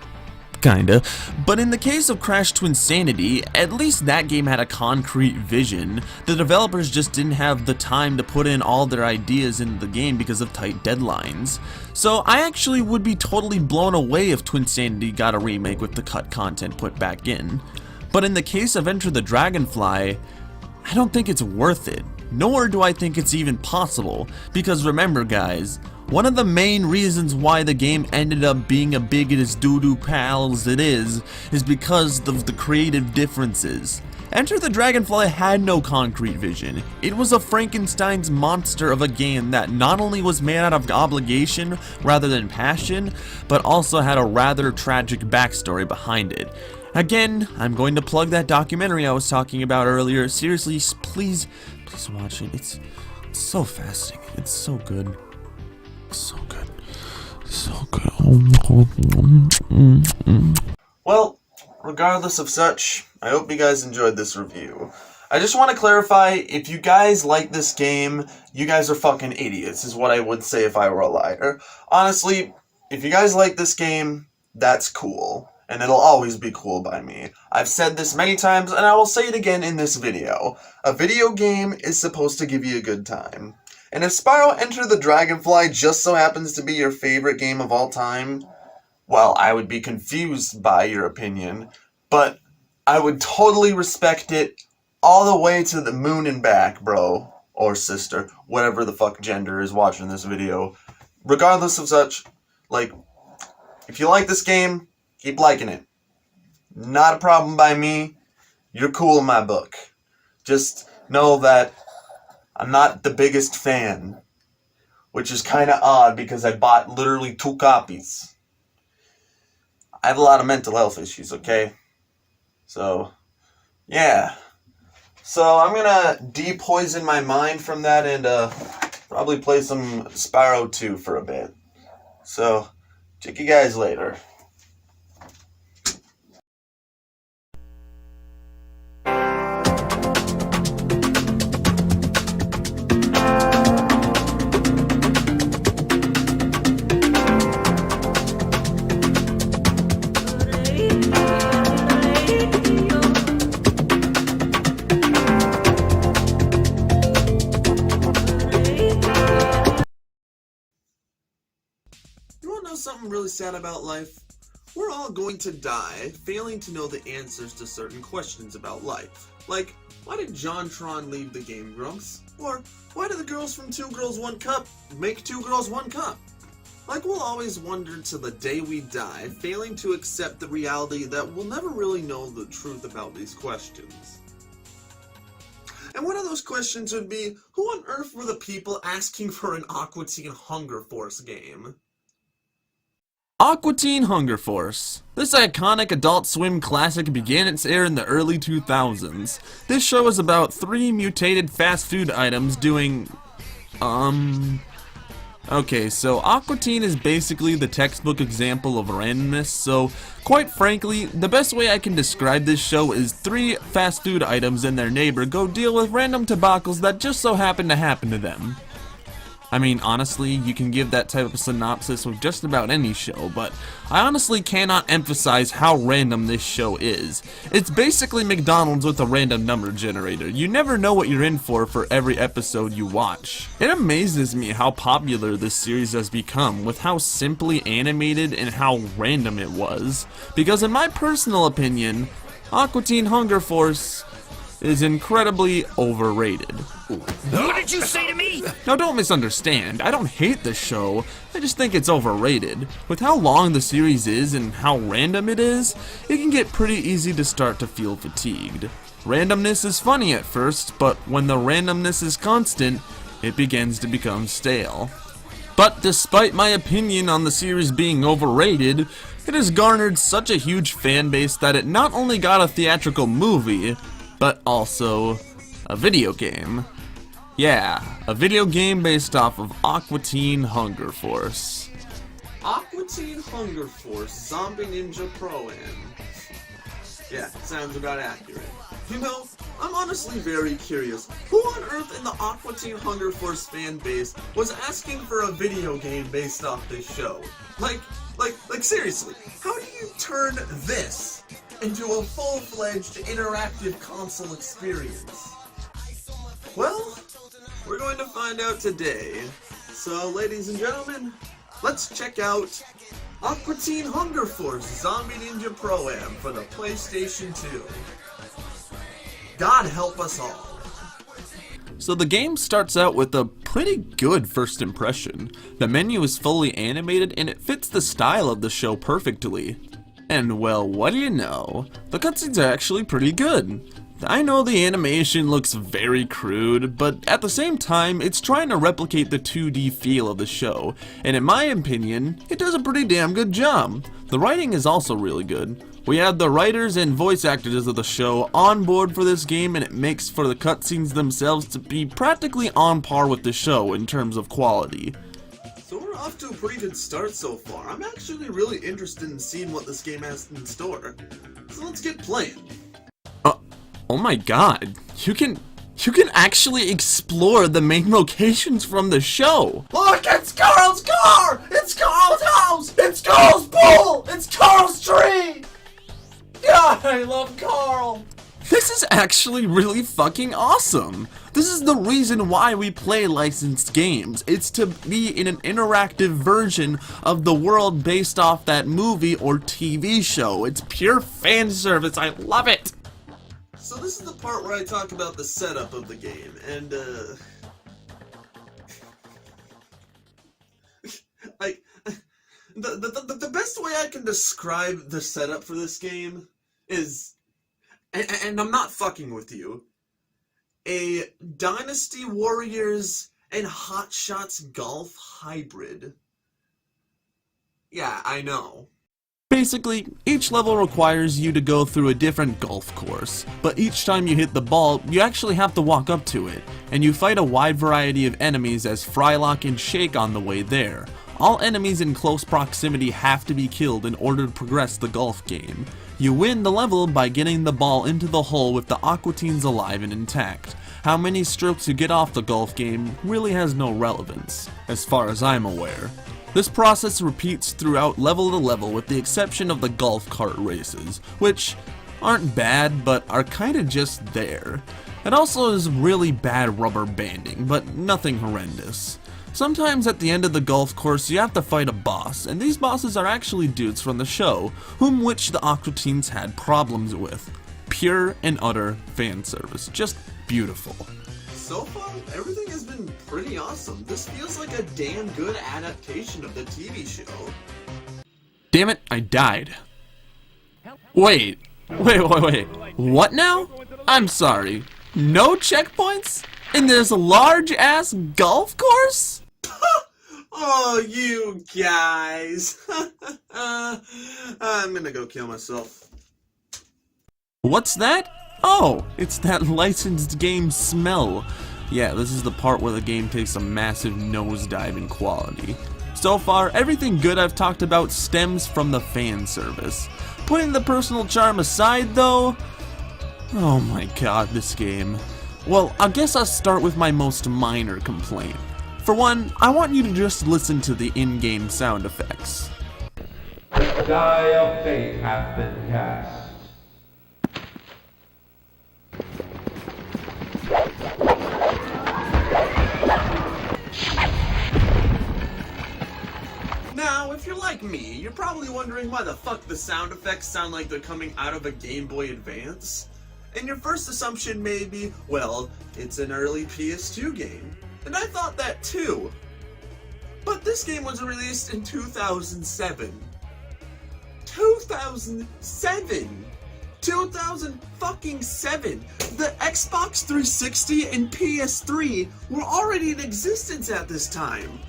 kinda, but in the case of Crash Twinsanity, at least that game had a concrete vision. The developers just didn't have the time to put in all their ideas into the game because of tight deadlines. So I actually would be totally blown away if Twinsanity got a remake with the cut content put back in. But in the case of Enter the Dragonfly, I don't think it's worth it. Nor do I think it's even possible, because remember guys, one of the main reasons why the game ended up being a big as doo-doo pal as it is because of the creative differences. Enter the Dragonfly had no concrete vision. It was a Frankenstein's monster of a game that not only was made out of obligation rather than passion, but also had a rather tragic backstory behind it. Again, I'm going to plug that documentary I was talking about earlier. Seriously, please watch it. It's so fascinating. It's so good. So good. So good. Well, regardless of such, I hope you guys enjoyed this review. I just want to clarify, if you guys like this game, you guys are fucking idiots, is what I would say if I were a liar. Honestly, if you guys like this game, that's cool. And it'll always be cool by me. I've said this many times, and I will say it again in this video. A video game is supposed to give you a good time. And if Spyro Enter the Dragonfly just so happens to be your favorite game of all time, well, I would be confused by your opinion, but I would totally respect it all the way to the moon and back, bro. Or sister, whatever the fuck gender is watching this video. Regardless of such, like, if you like this game, keep liking it. Not a problem by me. You're cool in my book. Just know that I'm not the biggest fan, which is kind of odd because I bought literally 2 copies. I have a lot of mental health issues, okay? So, yeah. So I'm gonna de-poison my mind from that and probably play some Spyro 2 for a bit. So, check you guys later. Something really sad about life? We're all going to die failing to know the answers to certain questions about life. Like, why did JonTron leave the game, Grunks? Or, why did the girls from 2 Girls 1 Cup make 2 Girls 1 Cup? Like, we'll always wonder till the day we die, failing to accept the reality that we'll never really know the truth about these questions. And one of those questions would be, who on earth were the people asking for an Aqua Teen Hunger Force game? Aqua Teen Hunger Force. This iconic Adult Swim classic began its air in the early 2000s. This show is about 3 mutated fast food items doing... Okay, so Aqua Teen is basically the textbook example of randomness, so quite frankly, the best way I can describe this show is 3 fast food items and their neighbor go deal with random debacles that just so happen to them. I mean, honestly, you can give that type of synopsis with just about any show, but I honestly cannot emphasize how random this show is. It's basically McDonald's with a random number generator. You never know what you're in for every episode you watch. It amazes me how popular this series has become with how simply animated and how random it was. Because in my personal opinion, Aqua Teen Hunger Force is incredibly overrated. What did you say to me? Now don't misunderstand, I don't hate the show, I just think it's overrated. With how long the series is and how random it is, it can get pretty easy to start to feel fatigued. Randomness is funny at first, but when the randomness is constant, it begins to become stale. But despite my opinion on the series being overrated, it has garnered such a huge fan base that it not only got a theatrical movie, but also a video game. Yeah, a video game based off of Aqua Teen Hunger Force. Aqua Teen Hunger Force Zombie Ninja Pro-Am. Yeah, sounds about accurate. You know, I'm honestly very curious. Who on earth in the Aqua Teen Hunger Force fan base was asking for a video game based off this show? Like seriously, how do you turn this into a full-fledged interactive console experience? Well, we're going to find out today. So, ladies and gentlemen, let's check out Aqua Teen Hunger Force Zombie Ninja Pro-Am for the PlayStation 2. God help us all. So the game starts out with a pretty good first impression. The menu is fully animated and it fits the style of the show perfectly. And well, what do you know? The cutscenes are actually pretty good. I know the animation looks very crude, but at the same time, it's trying to replicate the 2D feel of the show, and in my opinion, it does a pretty damn good job. The writing is also really good. We have the writers and voice actors of the show on board for this game, and it makes for the cutscenes themselves to be practically on par with the show in terms of quality. So we're off to a pretty good start so far. I'm actually really interested in seeing what this game has in store. So let's get playing. Oh my god, you can actually explore the main locations from the show. Look, it's Carl's car! It's Carl's house! It's Carl's pool! It's Carl's tree! God, I love Carl! This is actually really fucking awesome. This is the reason why we play licensed games. It's to be in an interactive version of the world based off that movie or TV show. It's pure fan service. I love it. So this is the part where I talk about the setup of the game, and like the best way I can describe the setup for this game is, and I'm not fucking with you, a Dynasty Warriors and Hot Shots Golf hybrid. Yeah, I know. Basically, each level requires you to go through a different golf course, but each time you hit the ball, you actually have to walk up to it, and you fight a wide variety of enemies as Frylock and Shake on the way there. All enemies in close proximity have to be killed in order to progress the golf game. You win the level by getting the ball into the hole with the Aqua Teens alive and intact. How many strokes you get off the golf game really has no relevance, as far as I'm aware. This process repeats throughout level to level with the exception of the golf cart races, which aren't bad but are kinda just there. It also is really bad rubber banding, but nothing horrendous. Sometimes at the end of the golf course you have to fight a boss, and these bosses are actually dudes from the show, which the Aqua Teens had problems with. Pure and utter fan service, just beautiful. So far, everything has been pretty awesome. This feels like a damn good adaptation of the TV show. Damn it, I died. Wait. What now? I'm sorry. No checkpoints? In this large-ass golf course? Oh, you guys. I'm gonna go kill myself. What's that? Oh, it's that licensed game smell. Yeah, this is the part where the game takes a massive nosedive in quality. So far, everything good I've talked about stems from the fan service. Putting the personal charm aside though, oh my god, this game. Well, I guess I'll start with my most minor complaint. For one, I want you to just listen to the in-game sound effects. The die of fate hath been cast. Now, if you're like me, you're probably wondering why the fuck the sound effects sound like they're coming out of a Game Boy Advance. And your first assumption may be, well, it's an early PS2 game. And I thought that too. But this game was released in 2007. 2007! 2007! The Xbox 360 and PS3 were already in existence at this time.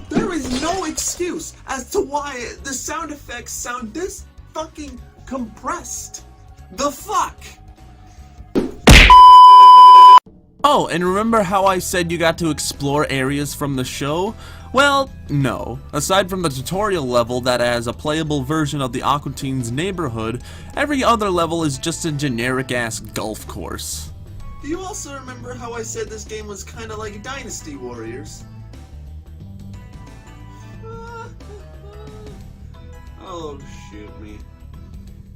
There is no excuse as to why the sound effects sound this fucking compressed. The fuck? Oh, and remember how I said you got to explore areas from the show? Well, no. Aside from the tutorial level that has a playable version of the Aqua Teen's neighborhood, every other level is just a generic-ass golf course. Do you also remember how I said this game was kinda like Dynasty Warriors? Oh, shoot me.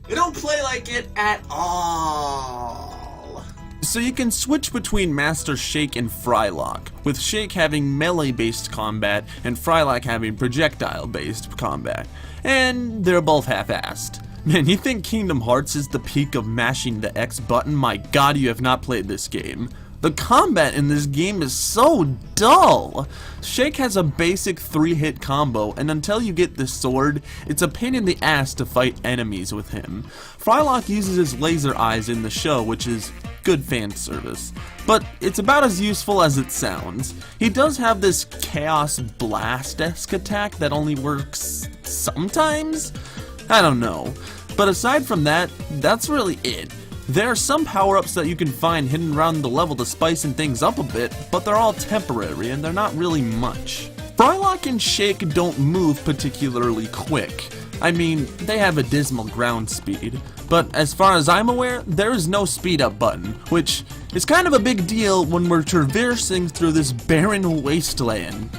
It don't play like it at all. So you can switch between Master Shake and Frylock, with Shake having melee-based combat and Frylock having projectile-based combat. And they're both half-assed. Man, you think Kingdom Hearts is the peak of mashing the X button? My god, you have not played this game. The combat in this game is so dull! Shake has a basic 3-hit combo, and until you get the sword, it's a pain in the ass to fight enemies with him. Frylock uses his laser eyes in the show, which is good fan service, but it's about as useful as it sounds. He does have this Chaos Blast-esque attack that only works sometimes? I don't know. But aside from that, that's really it. There are some power-ups that you can find hidden around the level to spicing things up a bit, but they're all temporary and they're not really much. Frylock and Shake don't move particularly quick. I mean, they have a dismal ground speed, but as far as I'm aware, there is no speed up button, which is kind of a big deal when we're traversing through this barren wasteland.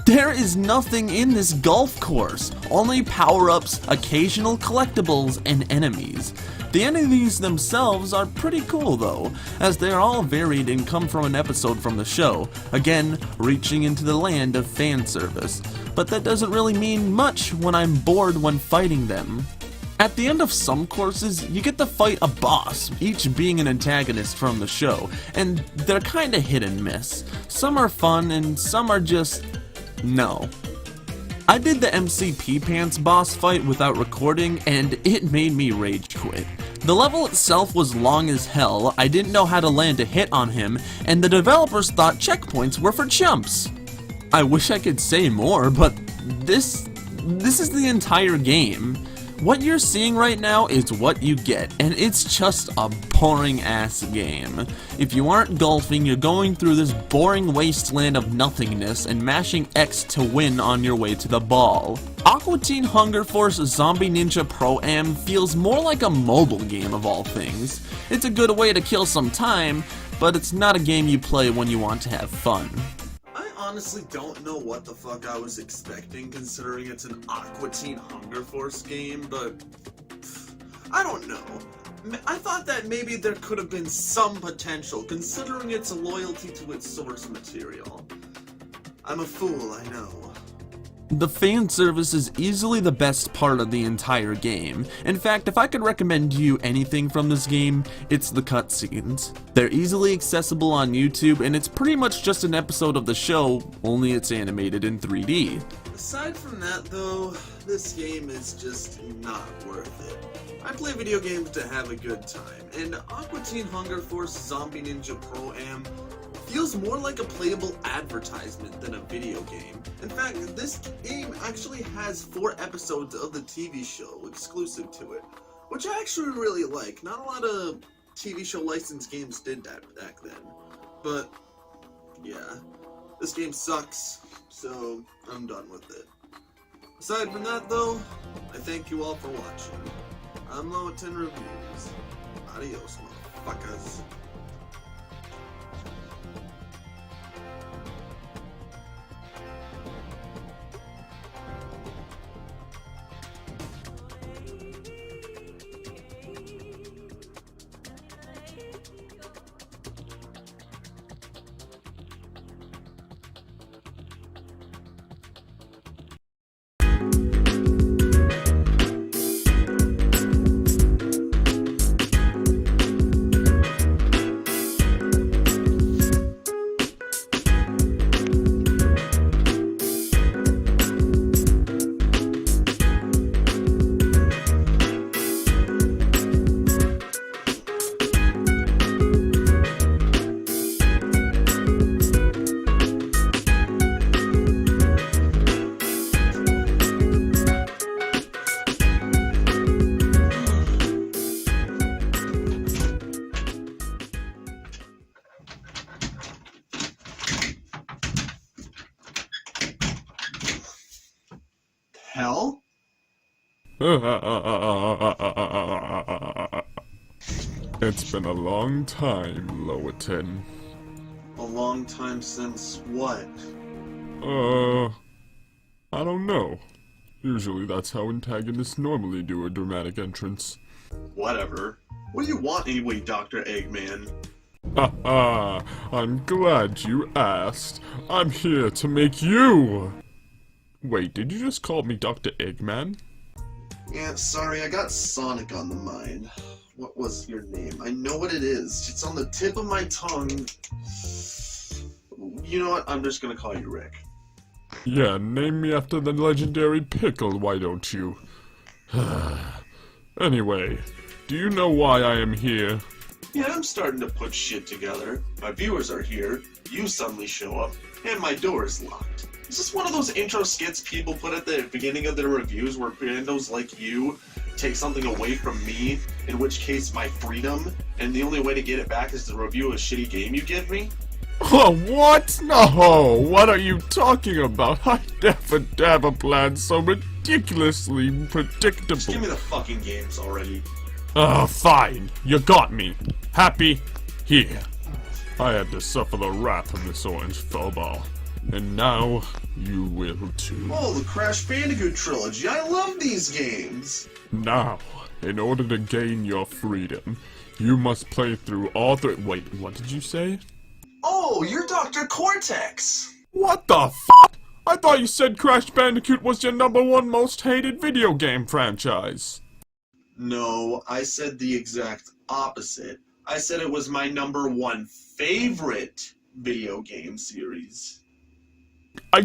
There is nothing in this golf course, only power-ups, occasional collectibles, and enemies. The enemies themselves are pretty cool though, as they're all varied and come from an episode from the show, again, reaching into the land of fan service. But that doesn't really mean much when I'm bored when fighting them. At the end of some courses, you get to fight a boss, each being an antagonist from the show, and they're kinda hit and miss. Some are fun and some are just... no. I did the MCP Pants boss fight without recording, and it made me rage quit. The level itself was long as hell, I didn't know how to land a hit on him, and the developers thought checkpoints were for chumps. I wish I could say more, but this is the entire game. What you're seeing right now is what you get, and it's just a boring ass game. If you aren't golfing, you're going through this boring wasteland of nothingness and mashing X to win on your way to the ball. Aqua Teen Hunger Force Zombie Ninja Pro-Am feels more like a mobile game of all things. It's a good way to kill some time, but it's not a game you play when you want to have fun. I honestly don't know what the fuck I was expecting, considering it's an Aqua Teen Hunger Force game, but I don't know. I thought that maybe there could have been some potential, considering its loyalty to its source material. I'm a fool, I know. The fan service is easily the best part of the entire game. In fact, if I could recommend you anything from this game, it's the cutscenes. They're easily accessible on YouTube, and it's pretty much just an episode of the show, only it's animated in 3D. Aside from that though, this game is just not worth it. I play video games to have a good time, and Aqua Teen Hunger Force Zombie Ninja Pro-Am feels more like a playable advertisement than a video game. In fact, this game actually has 4 episodes of the TV show exclusive to it, which I actually really like. Not a lot of TV show licensed games did that back then. But, yeah, this game sucks, so I'm done with it. Aside from that though, I thank you all for watching. I'm Loaten Reviews. Adios, motherfuckers. hell? It's been a long time, Loaten. A long time since what? I don't know. Usually that's how antagonists normally do a dramatic entrance. Whatever. What do you want anyway, Dr. Eggman? Haha, I'm glad you asked. I'm here to make you! Wait, did you just call me Dr. Eggman? Yeah, sorry, I got Sonic on the mind. What was your name? I know what it is. It's on the tip of my tongue. You know what? I'm just gonna call you Rick. Yeah, name me after the legendary pickle, why don't you? Anyway, do you know why I am here? Yeah, I'm starting to put shit together. My viewers are here, you suddenly show up, and my door is locked. Is this one of those intro skits people put at the beginning of their reviews where randos like you take something away from me, in which case my freedom, and the only way to get it back is to review a shitty game you give me? Oh, what? No, what are you talking about? I never planned so ridiculously predictable. Just give me the fucking games already. Fine. You got me. Happy? Here. I had to suffer the wrath of this orange furball. And now, you will too. Oh, the Crash Bandicoot Trilogy. I love these games. Now, in order to gain your freedom, you must play through all three— Wait, what did you say? Oh, you're Dr. Cortex. What the f***? I thought you said Crash Bandicoot was your #1 most hated video game franchise. No, I said the exact opposite. I said it was my #1 favorite video game series. Well,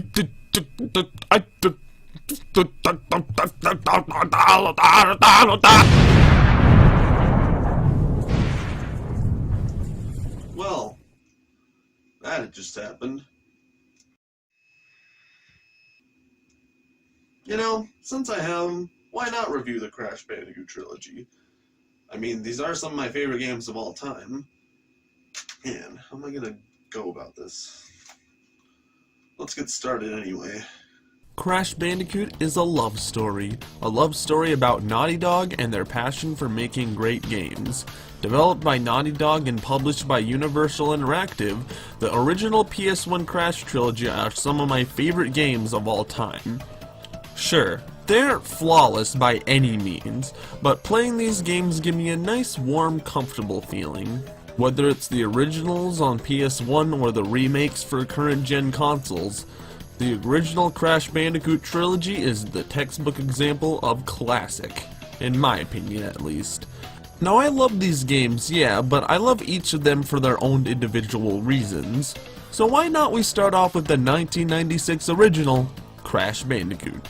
that had just happened. You know, since I have, why not review the Crash Bandicoot Trilogy? I mean, these are some of my favorite games of all time. Man, how am I gonna go about this? Let's get started anyway. Crash Bandicoot is a love story about Naughty Dog and their passion for making great games. Developed by Naughty Dog and published by Universal Interactive, the original PS1 Crash trilogy are some of my favorite games of all time. Sure, they aren't flawless by any means, but playing these games give me a nice, warm, comfortable feeling. Whether it's the originals on PS1 or the remakes for current-gen consoles, the original Crash Bandicoot trilogy is the textbook example of classic, in my opinion at least. Now I love these games, yeah, but I love each of them for their own individual reasons. So why not we start off with the 1996 original, Crash Bandicoot.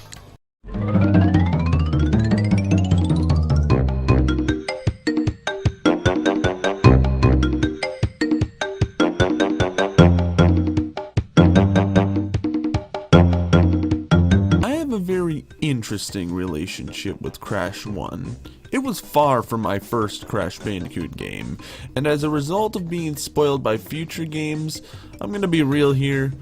Interesting relationship with Crash 1. It was far from my first Crash Bandicoot game, and as a result of being spoiled by future games, I'm gonna be real here,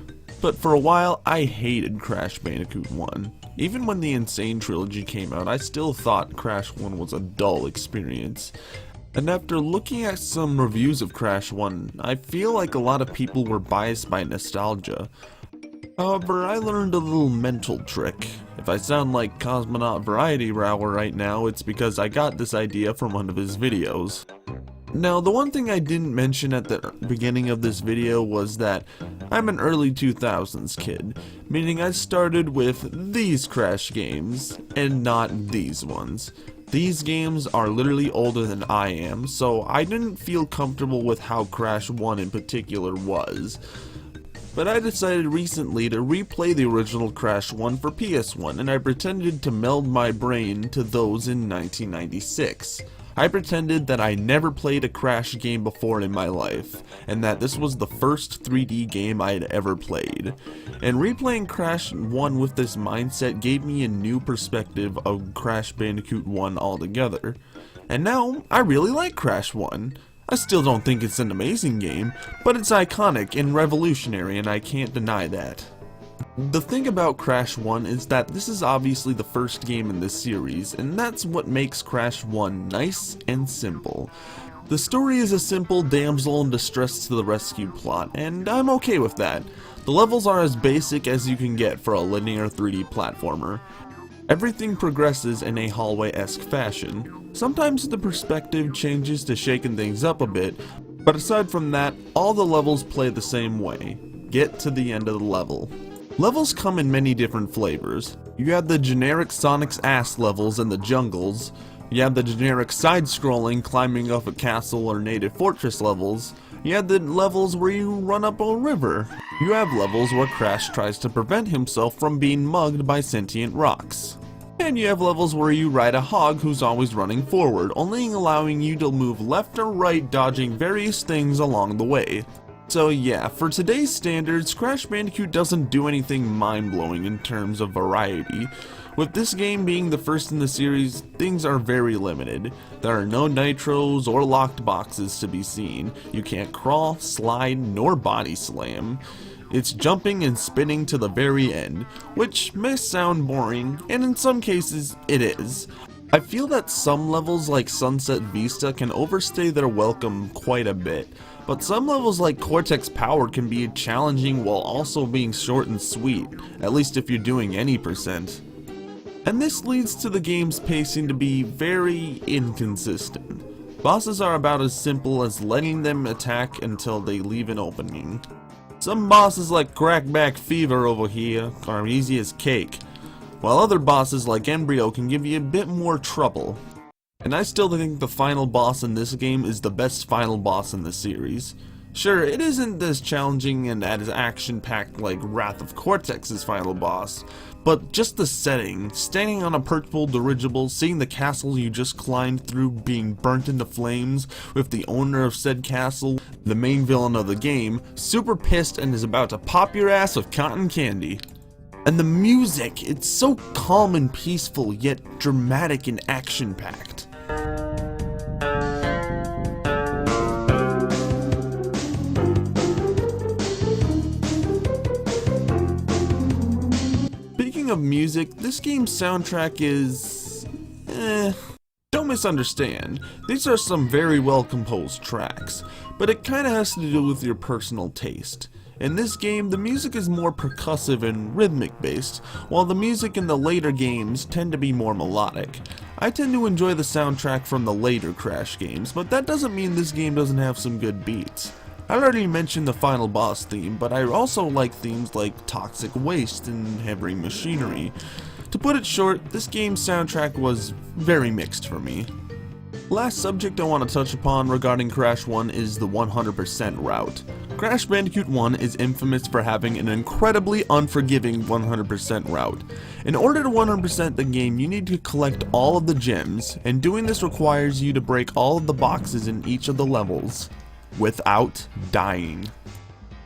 but for a while I hated Crash Bandicoot 1. Even when the Insane Trilogy came out, I still thought Crash 1 was a dull experience. And after looking at some reviews of Crash 1, I feel like a lot of people were biased by nostalgia. However, I learned a little mental trick. If I sound like Cosmonaut Variety Rower right now, it's because I got this idea from one of his videos. Now, the one thing I didn't mention at the beginning of this video was that I'm an early 2000s kid, meaning I started with these Crash games, and not these ones. These games are literally older than I am, so I didn't feel comfortable with how Crash 1 in particular was. But I decided recently to replay the original Crash 1 for PS1, and I pretended to meld my brain to those in 1996. I pretended that I never played a Crash game before in my life, and that this was the first 3D game I had ever played. And replaying Crash 1 with this mindset gave me a new perspective of Crash Bandicoot 1 altogether. And now, I really like Crash 1. I still don't think it's an amazing game, but it's iconic and revolutionary, and I can't deny that. The thing about Crash 1 is that this is obviously the first game in this series, and that's what makes Crash 1 nice and simple. The story is a simple damsel in distress to the rescue plot, and I'm okay with that. The levels are as basic as you can get for a linear 3D platformer. Everything progresses in a hallway-esque fashion. Sometimes the perspective changes to shaking things up a bit, but aside from that, all the levels play the same way. Get to the end of the level. Levels come in many different flavors. You have the generic Sonic's ass levels in the jungles, you have the generic side-scrolling climbing up a castle or native fortress levels, you have the levels where you run up a river, you have levels where Crash tries to prevent himself from being mugged by sentient rocks, and you have levels where you ride a hog who's always running forward, only allowing you to move left or right, dodging various things along the way. So yeah, for today's standards, Crash Bandicoot doesn't do anything mind-blowing in terms of variety. With this game being the first in the series, things are very limited. There are no nitros or locked boxes to be seen. You can't crawl, slide, nor body slam. It's jumping and spinning to the very end, which may sound boring, and in some cases, it is. I feel that some levels like Sunset Vista can overstay their welcome quite a bit, but some levels like Cortex Power can be challenging while also being short and sweet, at least if you're doing any percent. And this leads to the game's pacing to be very inconsistent. Bosses are about as simple as letting them attack until they leave an opening. Some bosses like Crackback Fever over here are easy as cake, while other bosses like Embryo can give you a bit more trouble. And I still think the final boss in this game is the best final boss in the series. Sure, it isn't as challenging and as action-packed like Wrath of Cortex's final boss, but just the setting, standing on a purple dirigible, seeing the castle you just climbed through being burnt into flames, with the owner of said castle, the main villain of the game, super pissed and is about to pop your ass with cotton candy. And the music, it's so calm and peaceful, yet dramatic and action-packed. Speaking of music, this game's soundtrack is... Don't misunderstand, these are some very well composed tracks, but it kinda has to do with your personal taste. In this game, the music is more percussive and rhythmic based, while the music in the later games tend to be more melodic. I tend to enjoy the soundtrack from the later Crash games, but that doesn't mean this game doesn't have some good beats. I already mentioned the final boss theme, but I also like themes like Toxic Waste and Heavy Machinery. To put it short, this game's soundtrack was very mixed for me. Last subject I want to touch upon regarding Crash 1 is the 100% route. Crash Bandicoot 1 is infamous for having an incredibly unforgiving 100% route. In order to 100% the game, you need to collect all of the gems, and doing this requires you to break all of the boxes in each of the levels without dying.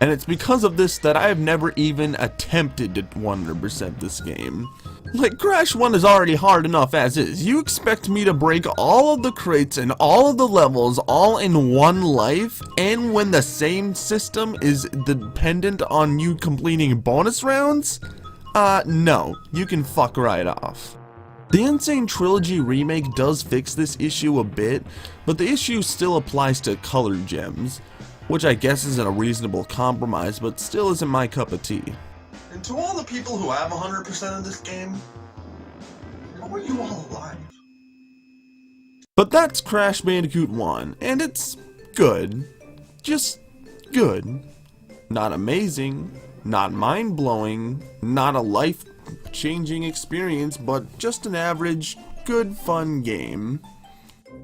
And it's because of this that I have never even attempted to 100% this game. Like, Crash 1 is already hard enough as is. You expect me to break all of the crates and all of the levels all in one life, and when the same system is dependent on you completing bonus rounds? No. You can fuck right off. The Insane Trilogy remake does fix this issue a bit, but the issue still applies to colored gems, which I guess is a reasonable compromise, but still isn't my cup of tea. And to all the people who have 100% of this game, how are you all alive? But that's Crash Bandicoot 1, and it's good. Just good. Not amazing, not mind-blowing, not a life-changing experience, but just an average, good, fun game.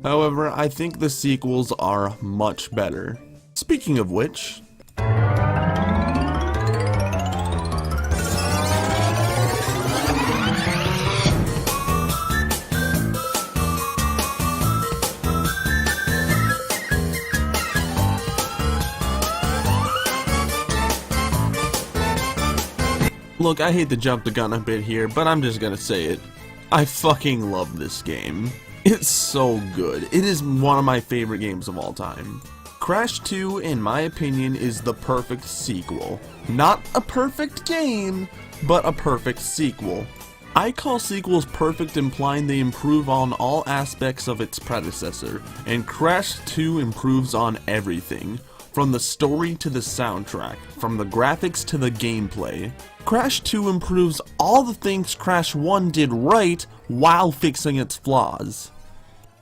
However, I think the sequels are much better. Speaking of which... Look, I hate to jump the gun a bit here, but I'm just gonna say it. I fucking love this game. It's so good. It is one of my favorite games of all time. Crash 2, in my opinion, is the perfect sequel. Not a perfect game, but a perfect sequel. I call sequels perfect, implying they improve on all aspects of its predecessor, and Crash 2 improves on everything. From the story to the soundtrack, from the graphics to the gameplay. Crash 2 improves all the things Crash 1 did right while fixing its flaws.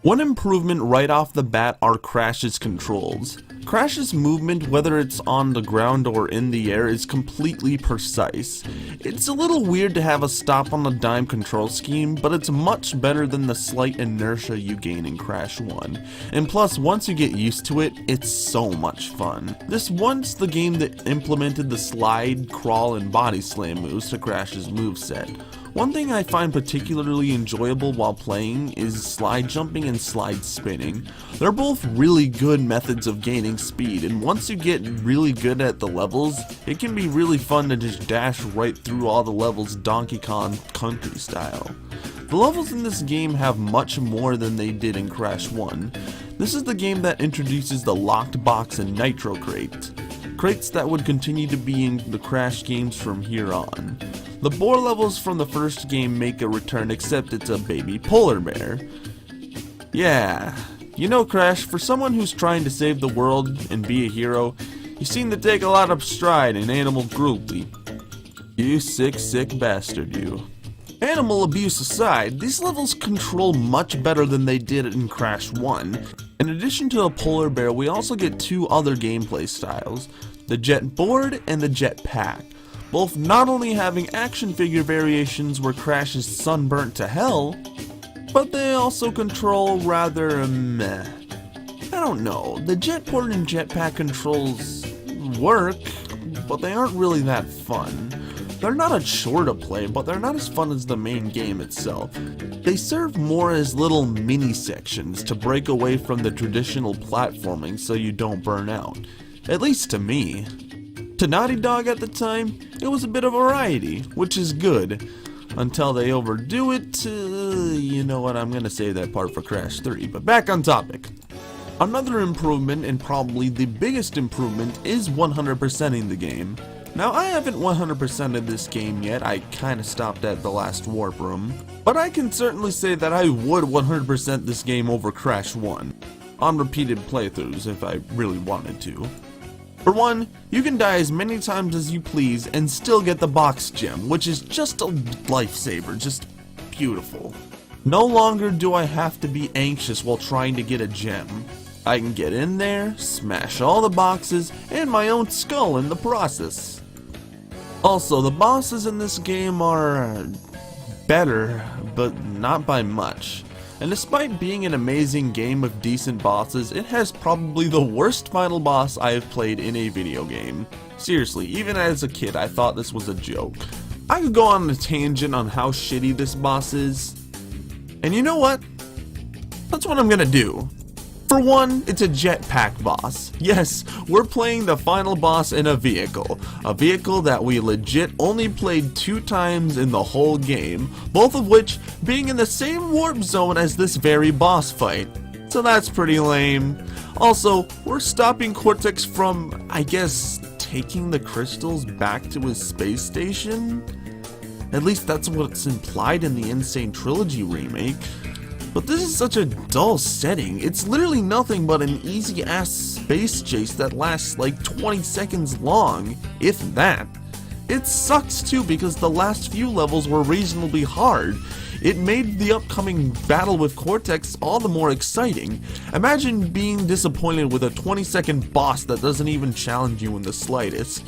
One improvement right off the bat are Crash's controls. Crash's movement, whether it's on the ground or in the air, is completely precise. It's a little weird to have a stop on a dime control scheme, but it's much better than the slight inertia you gain in Crash 1. And plus, once you get used to it, it's so much fun. This was the game that implemented the slide, crawl, and body slam moves to Crash's moveset. One thing I find particularly enjoyable while playing is slide jumping and slide spinning. They're both really good methods of gaining speed, and once you get really good at the levels, it can be really fun to just dash right through all the levels Donkey Kong Country style. The levels in this game have much more than they did in Crash 1. This is the game that introduces the locked box and nitro crate. Crates that would continue to be in the Crash games from here on. The boar levels from the first game make a return, except it's a baby polar bear. Yeah, you know, Crash, for someone who's trying to save the world and be a hero, you seem to take a lot of stride in animal cruelty. You sick bastard, you. Animal abuse aside, these levels control much better than they did in Crash 1. In addition to the polar bear, we also get two other gameplay styles, the jet board and the jet pack. Both not only having action figure variations where Crash is sunburnt to hell, but they also control rather meh. I don't know, the jetboard and jetpack controls work, but they aren't really that fun. They're not a chore to play, but they're not as fun as the main game itself. They serve more as little mini sections to break away from the traditional platforming so you don't burn out. At least to me. To Naughty Dog at the time, it was a bit of variety, which is good. Until they overdo it, you know what, I'm gonna save that part for Crash 3, but back on topic. Another improvement, and probably the biggest improvement, is 100%ing the game. Now, I haven't 100%ed this game yet, I kinda stopped at the last warp room, but I can certainly say that I would 100% this game over Crash 1, on repeated playthroughs if I really wanted to. For one, you can die as many times as you please and still get the box gem, which is just a lifesaver, just beautiful. No longer do I have to be anxious while trying to get a gem. I can get in there, smash all the boxes, and my own skull in the process. Also, the bosses in this game are better, but not by much. And despite being an amazing game with decent bosses, it has probably the worst final boss I have played in a video game. Seriously, even as a kid, I thought this was a joke. I could go on a tangent on how shitty this boss is. And you know what? That's what I'm gonna do. For one, it's a jetpack boss. Yes, we're playing the final boss in a vehicle that we legit only played 2 times in the whole game, both of which being in the same warp zone as this very boss fight. So that's pretty lame. Also, we're stopping Cortex from, I guess, taking the crystals back to his space station? At least that's what's implied in the Insane Trilogy remake. But this is such a dull setting. It's literally nothing but an easy-ass space chase that lasts like 20 seconds long, if that. It sucks too because the last few levels were reasonably hard. It made the upcoming battle with Cortex all the more exciting. Imagine being disappointed with a 20-second boss that doesn't even challenge you in the slightest.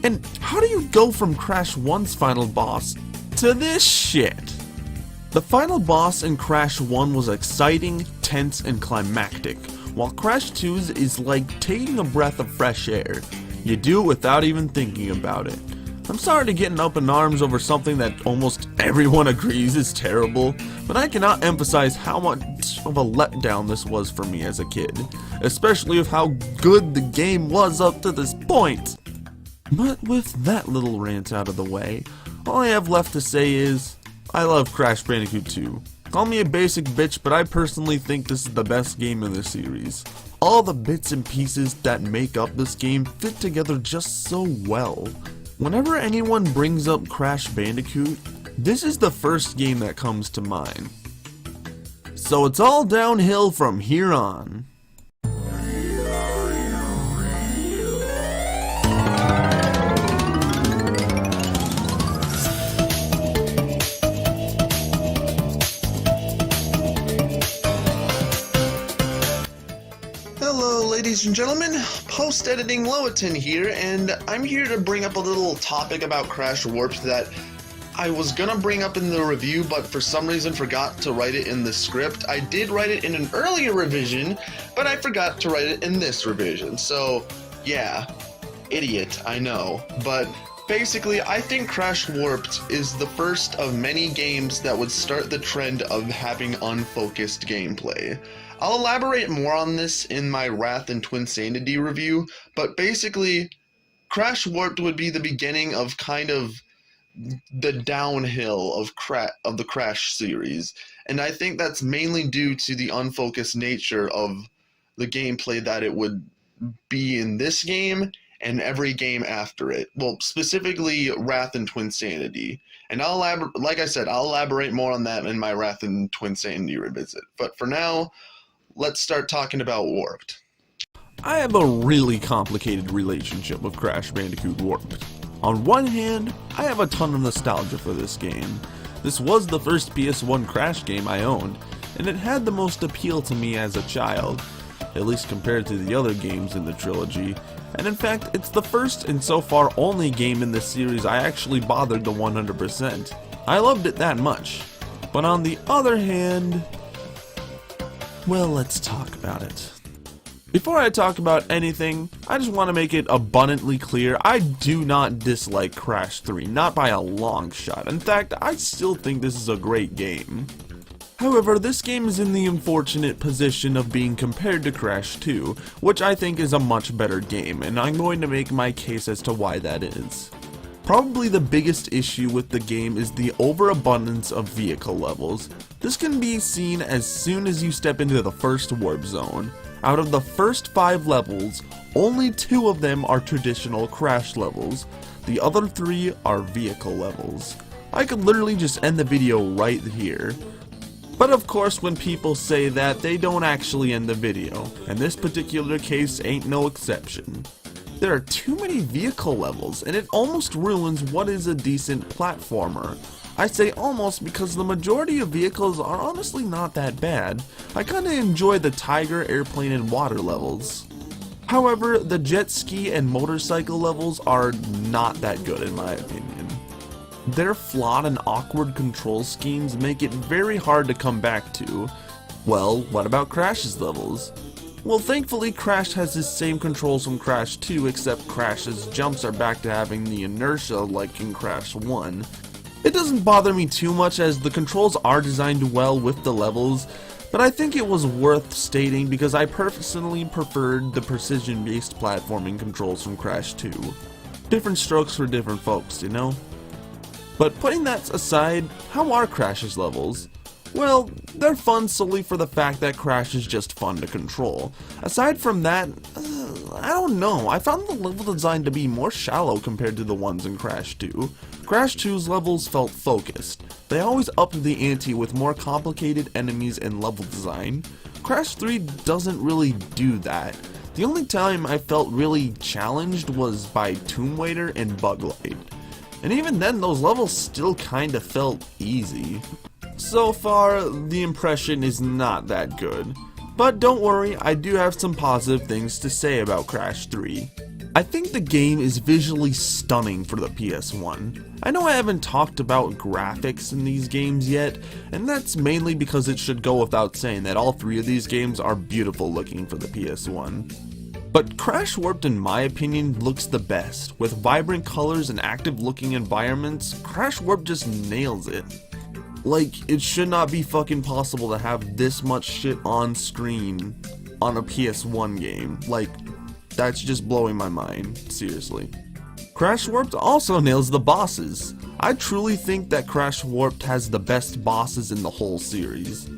And how do you go from Crash 1's final boss to this shit? The final boss in Crash 1 was exciting, tense, and climactic, while Crash 2's is like taking a breath of fresh air. You do it without even thinking about it. I'm sorry to get up in arms over something that almost everyone agrees is terrible, but I cannot emphasize how much of a letdown this was for me as a kid, especially with how good the game was up to this point. But with that little rant out of the way, all I have left to say is, I love Crash Bandicoot 2. Call me a basic bitch, but I personally think this is the best game in the series. All the bits and pieces that make up this game fit together just so well. Whenever anyone brings up Crash Bandicoot, this is the first game that comes to mind. So it's all downhill from here on. Hello ladies and gentlemen, post-editing Loaten here, and I'm here to bring up a little topic about Crash Warped that I was gonna bring up in the review, but for some reason forgot to write it in the script. I did write it in an earlier revision, but I forgot to write it in this revision, so yeah, idiot, I know. But basically, I think Crash Warped is the first of many games that would start the trend of having unfocused gameplay. I'll elaborate more on this in my Wrath and Twinsanity review, but basically, Crash Warped would be the beginning of kind of the downhill of the Crash series, and I think that's mainly due to the unfocused nature of the gameplay that it would be in this game and every game after it. Well, specifically Wrath and Twinsanity. And I'll elaborate more on that in my Wrath and Twinsanity revisit. But for now, let's start talking about Warped. I have a really complicated relationship with Crash Bandicoot Warped. On one hand, I have a ton of nostalgia for this game. This was the first PS1 Crash game I owned, and it had the most appeal to me as a child, at least compared to the other games in the trilogy, and in fact, it's the first and so far only game in this series I actually bothered to 100%. I loved it that much. But on the other hand, well, let's talk about it. Before I talk about anything, I just want to make it abundantly clear I do not dislike Crash 3, not by a long shot. In fact, I still think this is a great game. However, this game is in the unfortunate position of being compared to Crash 2, which I think is a much better game, and I'm going to make my case as to why that is. Probably the biggest issue with the game is the overabundance of vehicle levels. This can be seen as soon as you step into the first warp zone. Out of the first 5 levels, only 2 of them are traditional Crash levels. The other 3 are vehicle levels. I could literally just end the video right here. But of course, when people say that, they don't actually end the video, and this particular case ain't no exception. There are too many vehicle levels, and it almost ruins what is a decent platformer. I say almost because the majority of vehicles are honestly not that bad. I kinda enjoy the tiger, airplane, and water levels. However, the jet ski and motorcycle levels are not that good in my opinion. Their flawed and awkward control schemes make it very hard to come back to. Well, what about Crash's levels? Well, thankfully Crash has the same controls from Crash 2, except Crash's jumps are back to having the inertia like in Crash 1. It doesn't bother me too much as the controls are designed well with the levels, but I think it was worth stating because I personally preferred the precision-based platforming controls from Crash 2. Different strokes for different folks, you know? But putting that aside, how are Crash's levels? Well, they're fun solely for the fact that Crash is just fun to control. Aside from that, I don't know, I found the level design to be more shallow compared to the ones in Crash 2. Crash 2's levels felt focused. They always upped the ante with more complicated enemies and level design. Crash 3 doesn't really do that. The only time I felt really challenged was by Tomb Raider and Bug Light. And even then, those levels still kinda felt easy. So far, the impression is not that good. But don't worry, I do have some positive things to say about Crash 3. I think the game is visually stunning for the PS1. I know I haven't talked about graphics in these games yet, and that's mainly because it should go without saying that all 3 of these games are beautiful looking for the PS1. But Crash Warped, in my opinion, looks the best. With vibrant colors and active looking environments, Crash Warped just nails it. Like, it should not be fucking possible to have this much shit on screen on a PS1 game. Like, that's just blowing my mind, seriously. Crash Warped also nails the bosses. I truly think that Crash Warped has the best bosses in the whole series.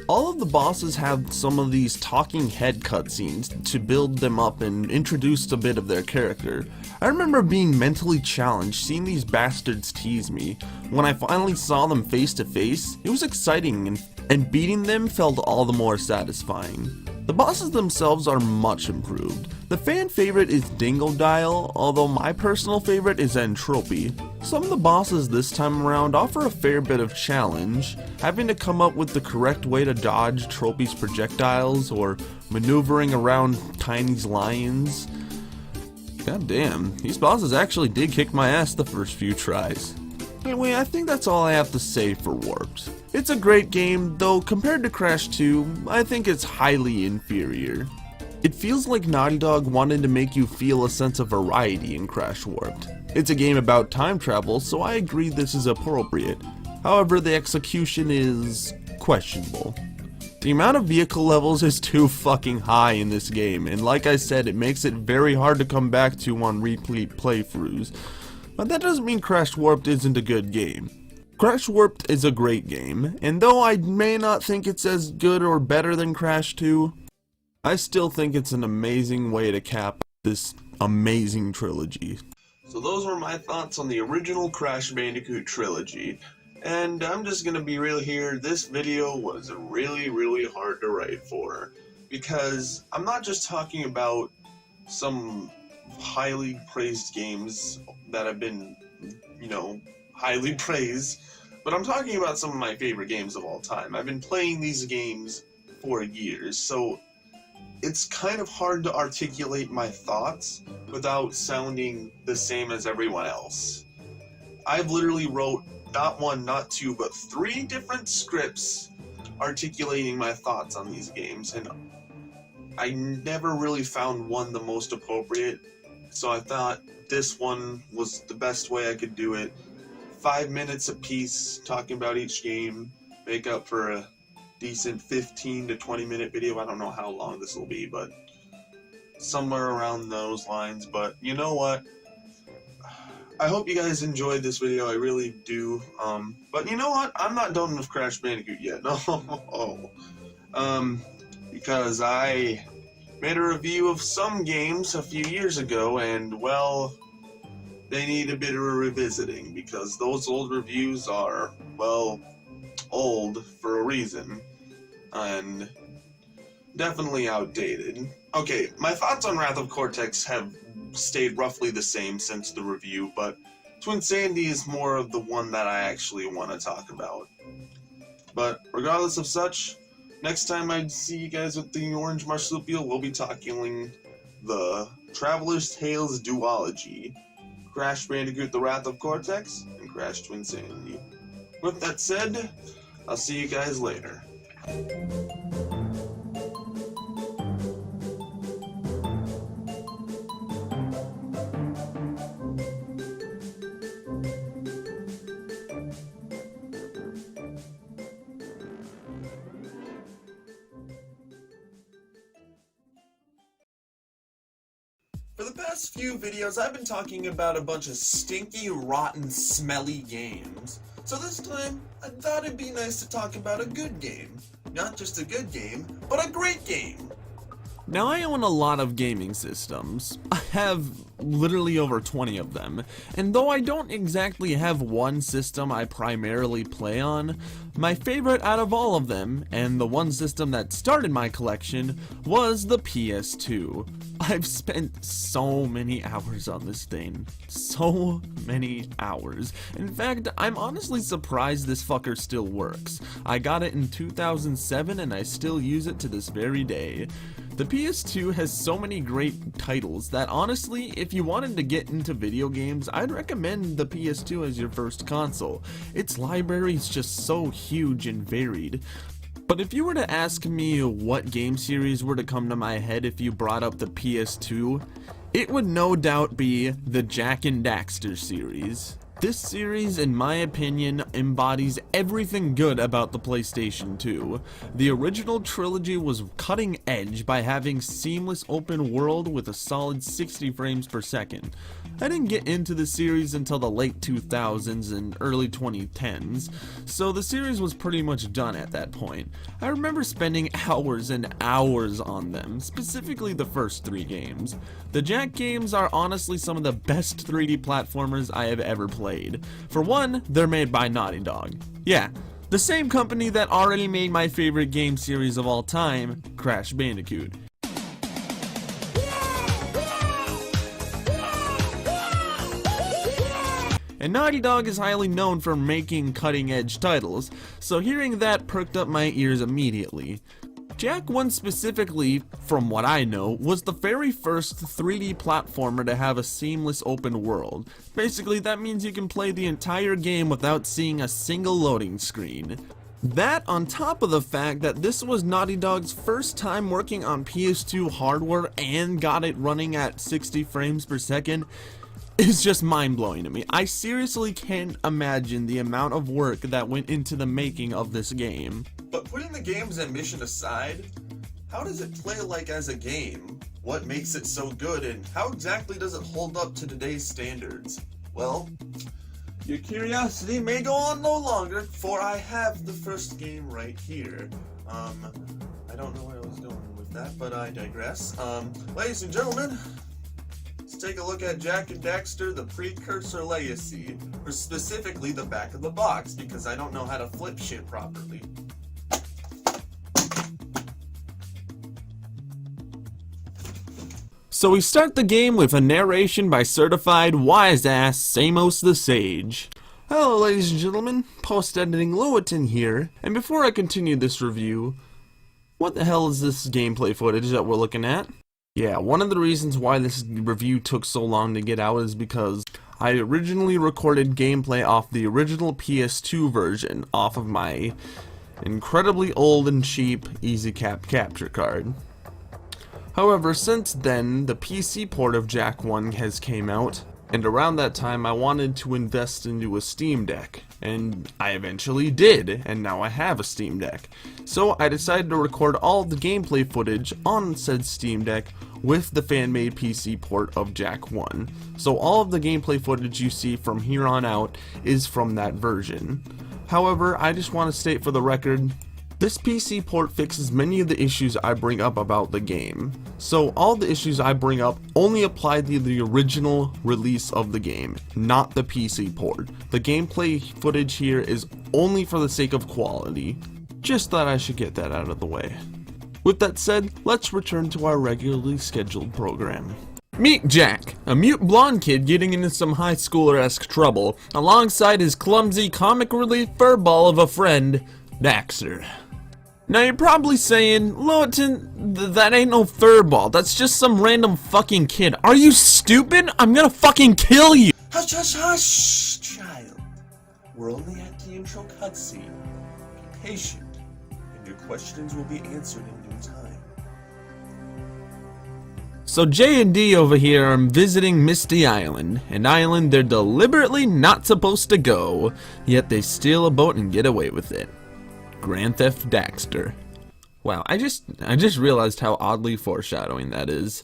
All of the bosses have some of these talking head cutscenes to build them up and introduce a bit of their character. I remember being mentally challenged seeing these bastards tease me. When I finally saw them face to face, it was exciting and beating them felt all the more satisfying. The bosses themselves are much improved. The fan favorite is Dingodile, although my personal favorite is Entropy. Some of the bosses this time around offer a fair bit of challenge, having to come up with the correct way to dodge Tropy's projectiles or maneuvering around Tiny's lions. God damn, these bosses actually did kick my ass the first few tries. Anyway, I think that's all I have to say for Warped. It's a great game, though compared to Crash 2, I think it's highly inferior. It feels like Naughty Dog wanted to make you feel a sense of variety in Crash Warped. It's a game about time travel, so I agree this is appropriate. However, the execution is questionable. The amount of vehicle levels is too fucking high in this game, and like I said, it makes it very hard to come back to on repeat playthroughs. But that doesn't mean Crash Warped isn't a good game. Crash Warped is a great game, and though I may not think it's as good or better than Crash 2, I still think it's an amazing way to cap this amazing trilogy. So those were my thoughts on the original Crash Bandicoot trilogy. And I'm just gonna be real here, this video was really hard to write for. Because I'm not just talking about some highly praised games that have been, highly praised, but I'm talking about some of my favorite games of all time. I've been playing these games for years, so it's kind of hard to articulate my thoughts without sounding the same as everyone else. I've literally wrote not one, not two, but 3 different scripts articulating my thoughts on these games, and I never really found one the most appropriate, so I thought this one was the best way I could do it. 5 minutes apiece, talking about each game, make up for a decent 15 to 20 minute video. I don't know how long this will be, but somewhere around those lines. But you know what? I hope you guys enjoyed this video, I really do. But you know what? I'm not done with Crash Bandicoot yet. No. Because I made a review of some games a few years ago, and well, they need a bit of a revisiting, because those old reviews are, well, old for a reason, and definitely outdated. Okay, my thoughts on Wrath of Cortex have stayed roughly the same since the review, but Twinsanity is more of the one that I actually want to talk about. But regardless of such, next time I see you guys with the Orange Marsupial, we'll be tackling the Traveler's Tales duology, Crash Bandicoot The Wrath of Cortex, and Crash Twinsanity. With that said, I'll see you guys later. For the past few videos, I've been talking about a bunch of stinky, rotten, smelly games. So this time, I thought it'd be nice to talk about a good game. Not just a good game, but a great game. Now, I own a lot of gaming systems. I have literally over 20 of them, and though I don't exactly have one system I primarily play on, my favorite out of all of them, and the one system that started my collection, was the PS2. I've spent so many hours on this thing. So many hours. In fact, I'm honestly surprised this fucker still works. I got it in 2007 and I still use it to this very day. The PS2 has so many great titles that honestly, if you wanted to get into video games, I'd recommend the PS2 as your first console. Its library is just so huge and varied. But if you were to ask me what game series were to come to my head if you brought up the PS2, it would no doubt be the Jak and Daxter series. This series, in my opinion, embodies everything good about the PlayStation 2. The original Trilogy was cutting edge by having seamless open world with a solid 60 frames per second. I didn't get into the series until the late 2000s and early 2010s, so the series was pretty much done at that point. I remember spending hours and hours on them, specifically the first 3 games. The Jak games are honestly some of the best 3D platformers I have ever played. For one, they're made by Naughty Dog. Yeah, the same company that already made my favorite game series of all time, Crash Bandicoot. And Naughty Dog is highly known for making cutting-edge titles, so hearing that perked up my ears immediately. Jak 1 specifically, from what I know, was the very first 3D platformer to have a seamless open world. Basically, that means you can play the entire game without seeing a single loading screen. That, on top of the fact that this was Naughty Dog's first time working on PS2 hardware and got it running at 60 frames per second, is just mind-blowing to me. I seriously can't imagine the amount of work that went into the making of this game. But putting the game's ambition aside, how does it play like as a game? What makes it so good, and how exactly does it hold up to today's standards? Well, your curiosity may go on no longer, for I have the first game right here. I don't know where I was going with that, but I digress. Ladies and gentlemen, let's take a look at Jak and Daxter, the Precursor Legacy, or specifically the back of the box, because I don't know how to flip shit properly. So we start the game with a narration by certified wise-ass Samos the Sage. Hello ladies and gentlemen, post-editing Loaten here, and before I continue this review, what the hell is this gameplay footage that we're looking at? Yeah, one of the reasons why this review took so long to get out is because I originally recorded gameplay off the original PS2 version off of my incredibly old and cheap EasyCap capture card. However, since then, the PC port of Jak 1 has came out, and around that time I wanted to invest into a Steam Deck, and I eventually did, and now I have a Steam Deck. So I decided to record all of the gameplay footage on said Steam Deck with the fan-made PC port of Jak 1. So all of the gameplay footage you see from here on out is from that version. However, I just want to state for the record, this PC port fixes many of the issues I bring up about the game. So all the issues I bring up only apply to the original release of the game, not the PC port. The gameplay footage here is only for the sake of quality. Just thought I should get that out of the way. With that said, let's return to our regularly scheduled program. Meet Jak, a mute blonde kid getting into some high schooler-esque trouble, alongside his clumsy comic relief furball of a friend, Daxter. Now you're probably saying, Loaten, that ain't no furball, that's just some random fucking kid. Are you stupid? I'm gonna fucking kill you! Hush, hush, hush, child. We're only at the intro cutscene. Be patient, and your questions will be answered in due time. So J and D over here are visiting Misty Island, an island they're deliberately not supposed to go, yet they steal a boat and get away with it. Grand Theft Daxter. Wow, I just realized how oddly foreshadowing that is.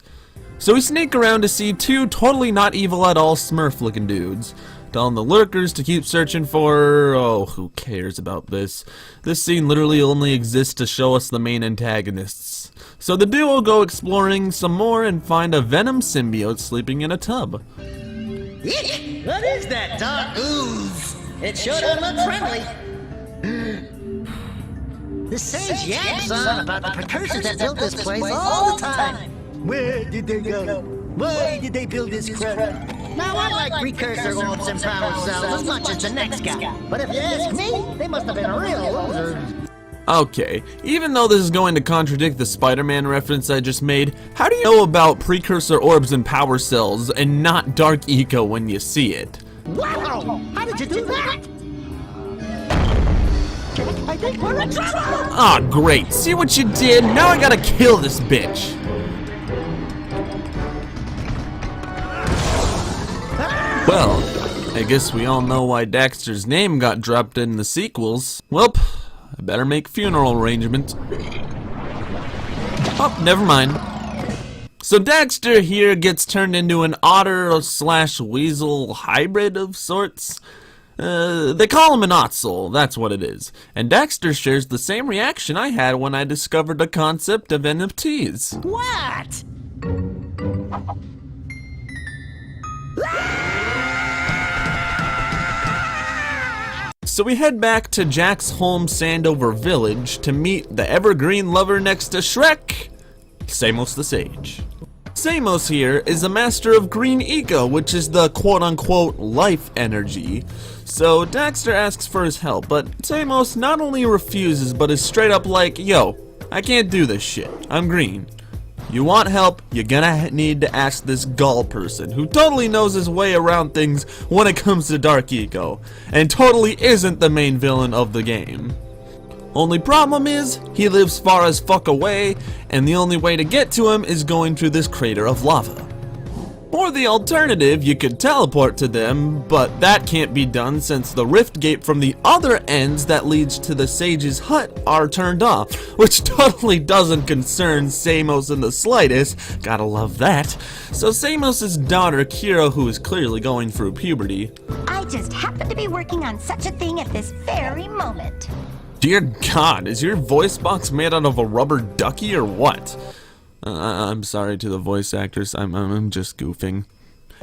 So we sneak around to see 2 totally not evil at all Smurf looking dudes, telling the lurkers to keep searching for... oh, who cares about this? This scene literally only exists to show us the main antagonists. So the duo go exploring some more and find a venom symbiote sleeping in a tub. Eek! What is that dark ooze? It sure don't look friendly. The sage yaps on about the precursors that built this place all the time. Where did they go? Why did they build this crap? Now I like precursor orbs and power cells as much as the next guy. But if you ask me, they must have been real losers. Okay, even though this is going to contradict the Spider-Man reference I just made, how do you know about precursor orbs and power cells and not Dark Eco when you see it? Wow! How did you do that? I think we're in trouble! Ah, great. See what you did? Now I gotta kill this bitch. Well, I guess we all know why Daxter's name got dropped in the sequels. Welp, I better make funeral arrangements. Oh, never mind. So Daxter here gets turned into an otter slash weasel hybrid of sorts. They call him an Otzel, that's what it is. And Daxter shares the same reaction I had when I discovered the concept of NFTs. What? So we head back to Jack's home Sandover village to meet the evergreen lover next to Shrek, Samos the Sage. Samos here is a master of green eco, which is the quote-unquote life energy. So Daxter asks for his help, but Samos not only refuses, but is straight up like, yo, I can't do this shit, I'm green. You want help, you're gonna need to ask this Gull person, who totally knows his way around things when it comes to dark eco, and totally isn't the main villain of the game. Only problem is, he lives far as fuck away, and the only way to get to him is going through this crater of lava. Or the alternative, you could teleport to them, but that can't be done since the rift gate from the other ends that leads to the Sage's hut are turned off, which totally doesn't concern Samos in the slightest, gotta love that. So Samos' daughter Kira, who is clearly going through puberty, I just happen to be working on such a thing at this very moment. Dear God, is your voice box made out of a rubber ducky or what? I'm sorry to the voice actress, I'm just goofing.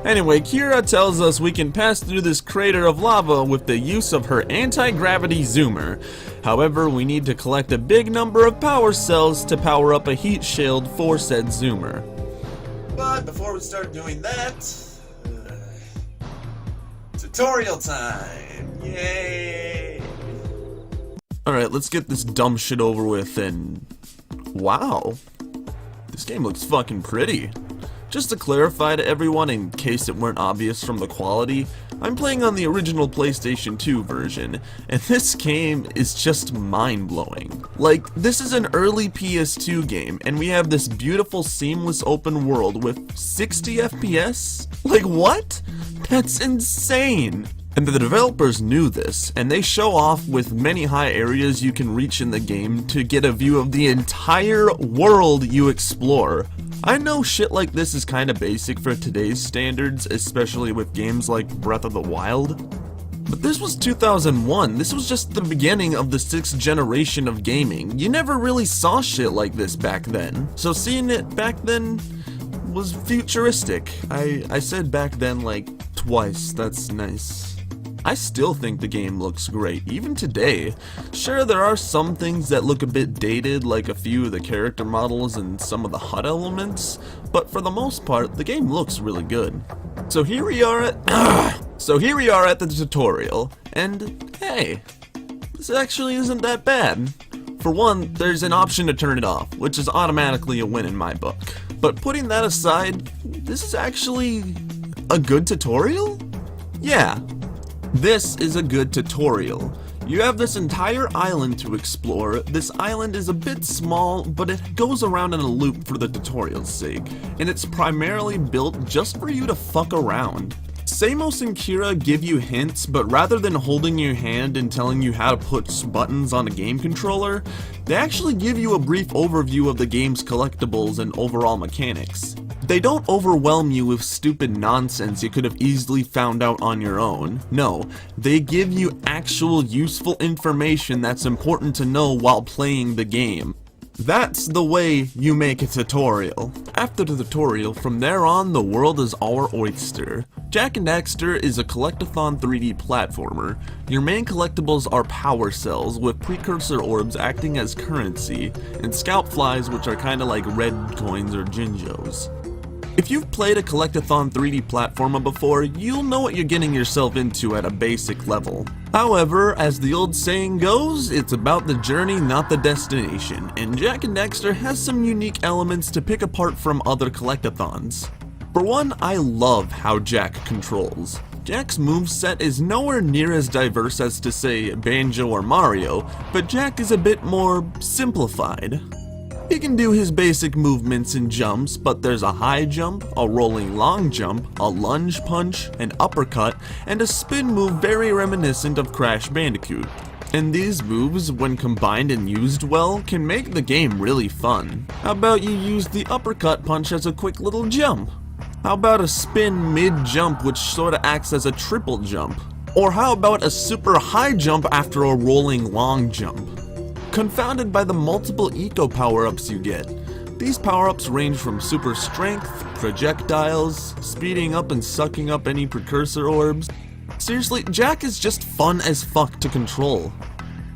Anyway, Kira tells us we can pass through this crater of lava with the use of her anti-gravity zoomer. However, we need to collect a big number of power cells to power up a heat shield for said zoomer. But before we start doing that, tutorial time! Yay! Alright, let's get this dumb shit over with and... wow. This game looks fucking pretty. Just to clarify to everyone in case it weren't obvious from the quality, I'm playing on the original PlayStation 2 version, and this game is just mind-blowing. Like, this is an early PS2 game, and we have this beautiful seamless open world with 60 FPS? Like, what? That's insane! And the developers knew this, and they show off with many high areas you can reach in the game to get a view of the entire world you explore. I know shit like this is kinda basic for today's standards, especially with games like Breath of the Wild. But this was 2001, this was just the beginning of the 6th generation of gaming. You never really saw shit like this back then. So seeing it back then was futuristic. I said back then like twice, that's nice. I still think the game looks great, even today. Sure, there are some things that look a bit dated, like a few of the character models and some of the HUD elements, but for the most part, the game looks really good. So here we are at the tutorial, and hey, this actually isn't that bad. For one, there's an option to turn it off, which is automatically a win in my book. But putting that aside, this is actually a good tutorial? Yeah. This is a good tutorial. You have this entire island to explore. This island is a bit small, but it goes around in a loop for the tutorial's sake, and it's primarily built just for you to fuck around. Samos and Kira give you hints, but rather than holding your hand and telling you how to put buttons on a game controller, they actually give you a brief overview of the game's collectibles and overall mechanics. They don't overwhelm you with stupid nonsense you could have easily found out on your own. No, they give you actual useful information that's important to know while playing the game. That's the way you make a tutorial. After the tutorial, from there on, the world is our oyster. Jak and Daxter is a collectathon 3D platformer. Your main collectibles are power cells, with precursor orbs acting as currency, and scalp flies, which are kinda like red coins or Jinjos. If you've played a collectathon 3D platformer before, you'll know what you're getting yourself into at a basic level. However, as the old saying goes, it's about the journey, not the destination, and Jak and Daxter has some unique elements to pick apart from other collectathons. For one, I love how Jak controls. Jak's moveset is nowhere near as diverse as to say Banjo or Mario, but Jak is a bit more simplified. He can do his basic movements and jumps, but there's a high jump, a rolling long jump, a lunge punch, an uppercut, and a spin move very reminiscent of Crash Bandicoot. And these moves, when combined and used well, can make the game really fun. How about you use the uppercut punch as a quick little jump? How about a spin mid-jump which sorta acts as a triple jump? Or how about a super high jump after a rolling long jump? Confounded by the multiple eco power-ups you get. These power-ups range from super strength, projectiles, speeding up and sucking up any precursor orbs. Seriously, Jak is just fun as fuck to control.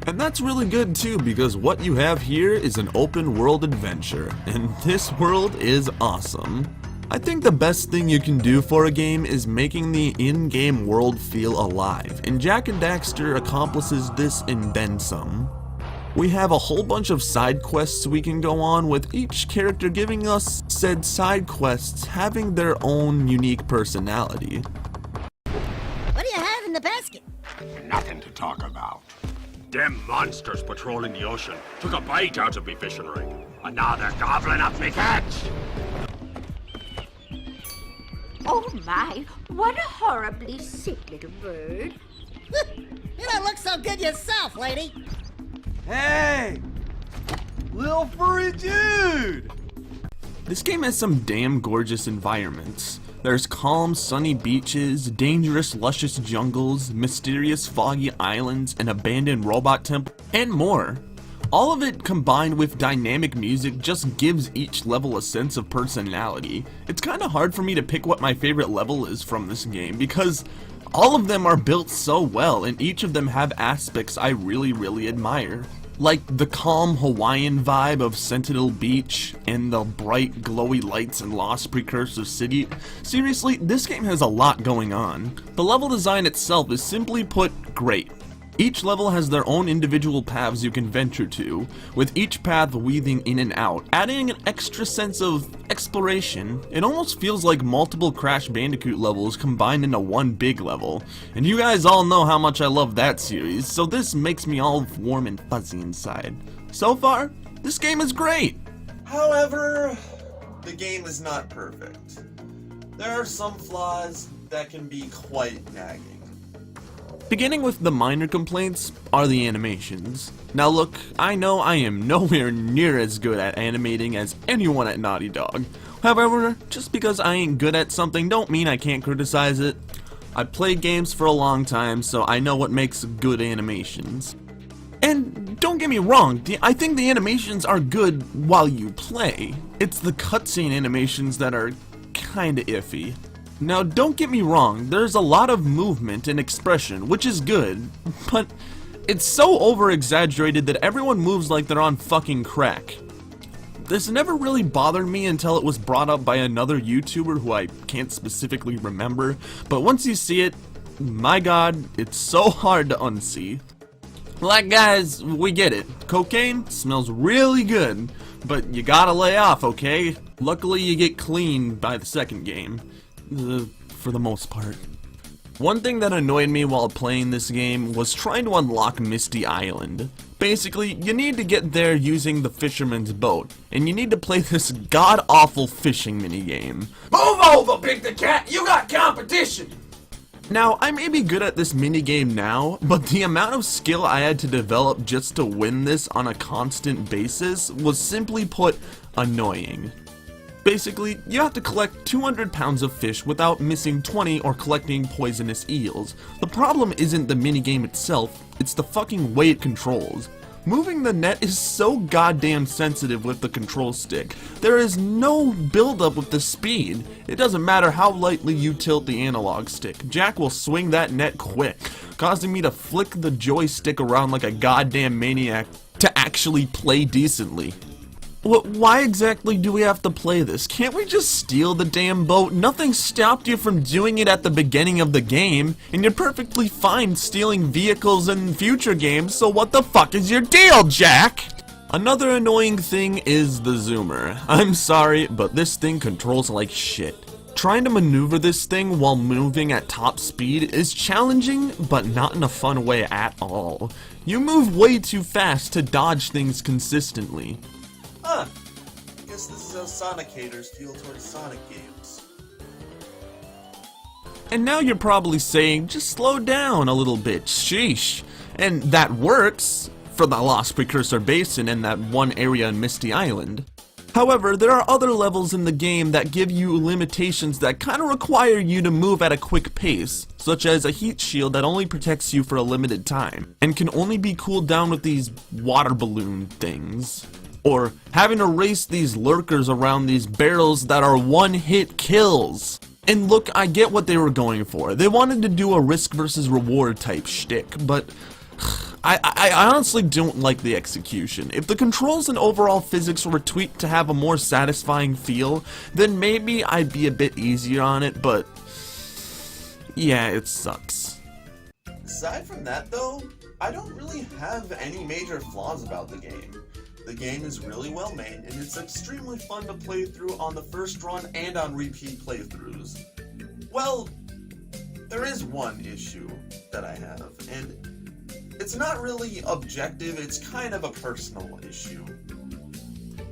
And that's really good too, because what you have here is an open world adventure, and this world is awesome. I think the best thing you can do for a game is making the in-game world feel alive, and Jak and Daxter accomplishes this and then some. We have a whole bunch of side quests we can go on, with each character giving us said side quests having their own unique personality. What do you have in the basket? Nothing to talk about. Them monsters patrolling the ocean took a bite out of me fishing rig, and now they're gobbling up me catch. Oh my, what a horribly sick little bird. You don't look so good yourself, lady. Hey! Little furry dude! This game has some damn gorgeous environments. There's calm, sunny beaches, dangerous, luscious jungles, mysterious, foggy islands, an abandoned robot temple, and more. All of it combined with dynamic music just gives each level a sense of personality. It's kinda hard for me to pick what my favorite level is from this game, because all of them are built so well, and each of them have aspects I really admire. Like the calm Hawaiian vibe of Sentinel Beach, and the bright glowy lights in Lost Precursor City. Seriously, this game has a lot going on. The level design itself is simply put great. Each level has their own individual paths you can venture to, with each path weaving in and out, adding an extra sense of exploration. It almost feels like multiple Crash Bandicoot levels combined into one big level, and you guys all know how much I love that series, so this makes me all warm and fuzzy inside. So far, this game is great! However, the game is not perfect. There are some flaws that can be quite nagging. Beginning with the minor complaints are the animations. Now look, I know I am nowhere near as good at animating as anyone at Naughty Dog. However, just because I ain't good at something don't mean I can't criticize it. I've played games for a long time, so I know what makes good animations. And don't get me wrong, I think the animations are good while you play. It's the cutscene animations that are kinda iffy. Now, don't get me wrong, there's a lot of movement and expression, which is good, but it's so over-exaggerated that everyone moves like they're on fucking crack. This never really bothered me until it was brought up by another YouTuber who I can't specifically remember, but once you see it, my god, it's so hard to unsee. Like, guys, we get it. Cocaine smells really good, but you gotta lay off, okay? Luckily, you get clean by the second game. For the most part. One thing that annoyed me while playing this game was trying to unlock Misty Island. Basically, you need to get there using the fisherman's boat, and you need to play this god-awful fishing minigame. Move over, Big the Cat! You got competition! Now, I may be good at this minigame now, but the amount of skill I had to develop just to win this on a constant basis was simply put annoying. Basically, you have to collect 200 pounds of fish without missing 20 or collecting poisonous eels. The problem isn't the minigame itself, it's the fucking way it controls. Moving the net is so goddamn sensitive with the control stick. There is no build-up with the speed. It doesn't matter how lightly you tilt the analog stick, Jak will swing that net quick, causing me to flick the joystick around like a goddamn maniac to actually play decently. Why exactly do we have to play this? Can't we just steal the damn boat? Nothing stopped you from doing it at the beginning of the game, and you're perfectly fine stealing vehicles in future games, so what the fuck is your deal, Jak? Another annoying thing is the zoomer. I'm sorry, but this thing controls like shit. Trying to maneuver this thing while moving at top speed is challenging, but not in a fun way at all. You move way too fast to dodge things consistently. guess this is how Sonic haters feel towards Sonic games. And now you're probably saying, just slow down a little bit, sheesh. And that works for the Lost Precursor Basin and that one area in Misty Island. However, there are other levels in the game that give you limitations that kind of require you to move at a quick pace, such as a heat shield that only protects you for a limited time, and can only be cooled down with these water balloon things. Or having to race these lurkers around these barrels that are one-hit kills. And look, I get what they were going for. They wanted to do a risk versus reward type shtick, but I honestly don't like the execution. If the controls and overall physics were tweaked to have a more satisfying feel, then maybe I'd be a bit easier on it, but yeah, it sucks. Aside from that though, I don't really have any major flaws about the game. The game is really well made, and it's extremely fun to play through on the first run and on repeat playthroughs. Well, there is one issue that I have, and it's not really objective, it's kind of a personal issue.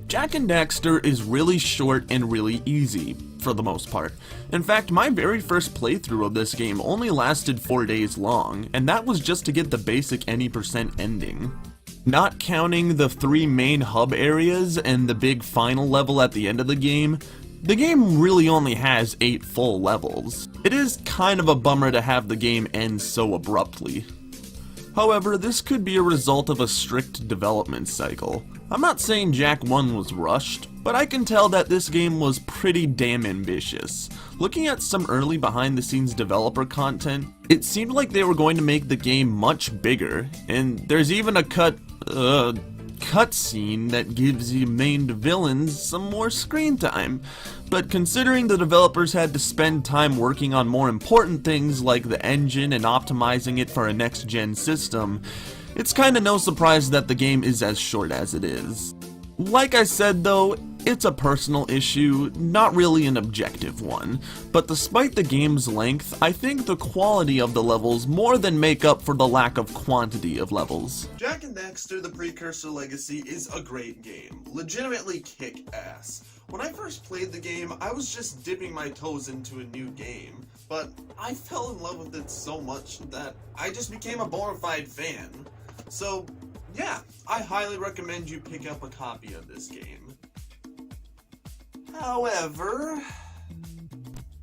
Jak and Daxter is really short and really easy, for the most part. In fact, my very first playthrough of this game only lasted 4 days long, and that was just to get the basic any % ending. Not counting the 3 main hub areas and the big final level at the end of the game really only has 8 full levels. It is kind of a bummer to have the game end so abruptly. However, this could be a result of a strict development cycle. I'm not saying Jak 1 was rushed, but I can tell that this game was pretty damn ambitious. Looking at some early behind the scenes developer content, it seemed like they were going to make the game much bigger, and there's even a cutscene that gives the main villains some more screen time. But considering the developers had to spend time working on more important things like the engine and optimizing it for a next-gen system, it's kinda no surprise that the game is as short as it is. Like I said though, it's a personal issue, not really an objective one, but despite the game's length, I think the quality of the levels more than make up for the lack of quantity of levels. Jak and Daxter: The Precursor Legacy is a great game, legitimately kick-ass. When I first played the game, I was just dipping my toes into a new game, but I fell in love with it so much that I just became a bona fide fan. So, yeah, I highly recommend you pick up a copy of this game. However,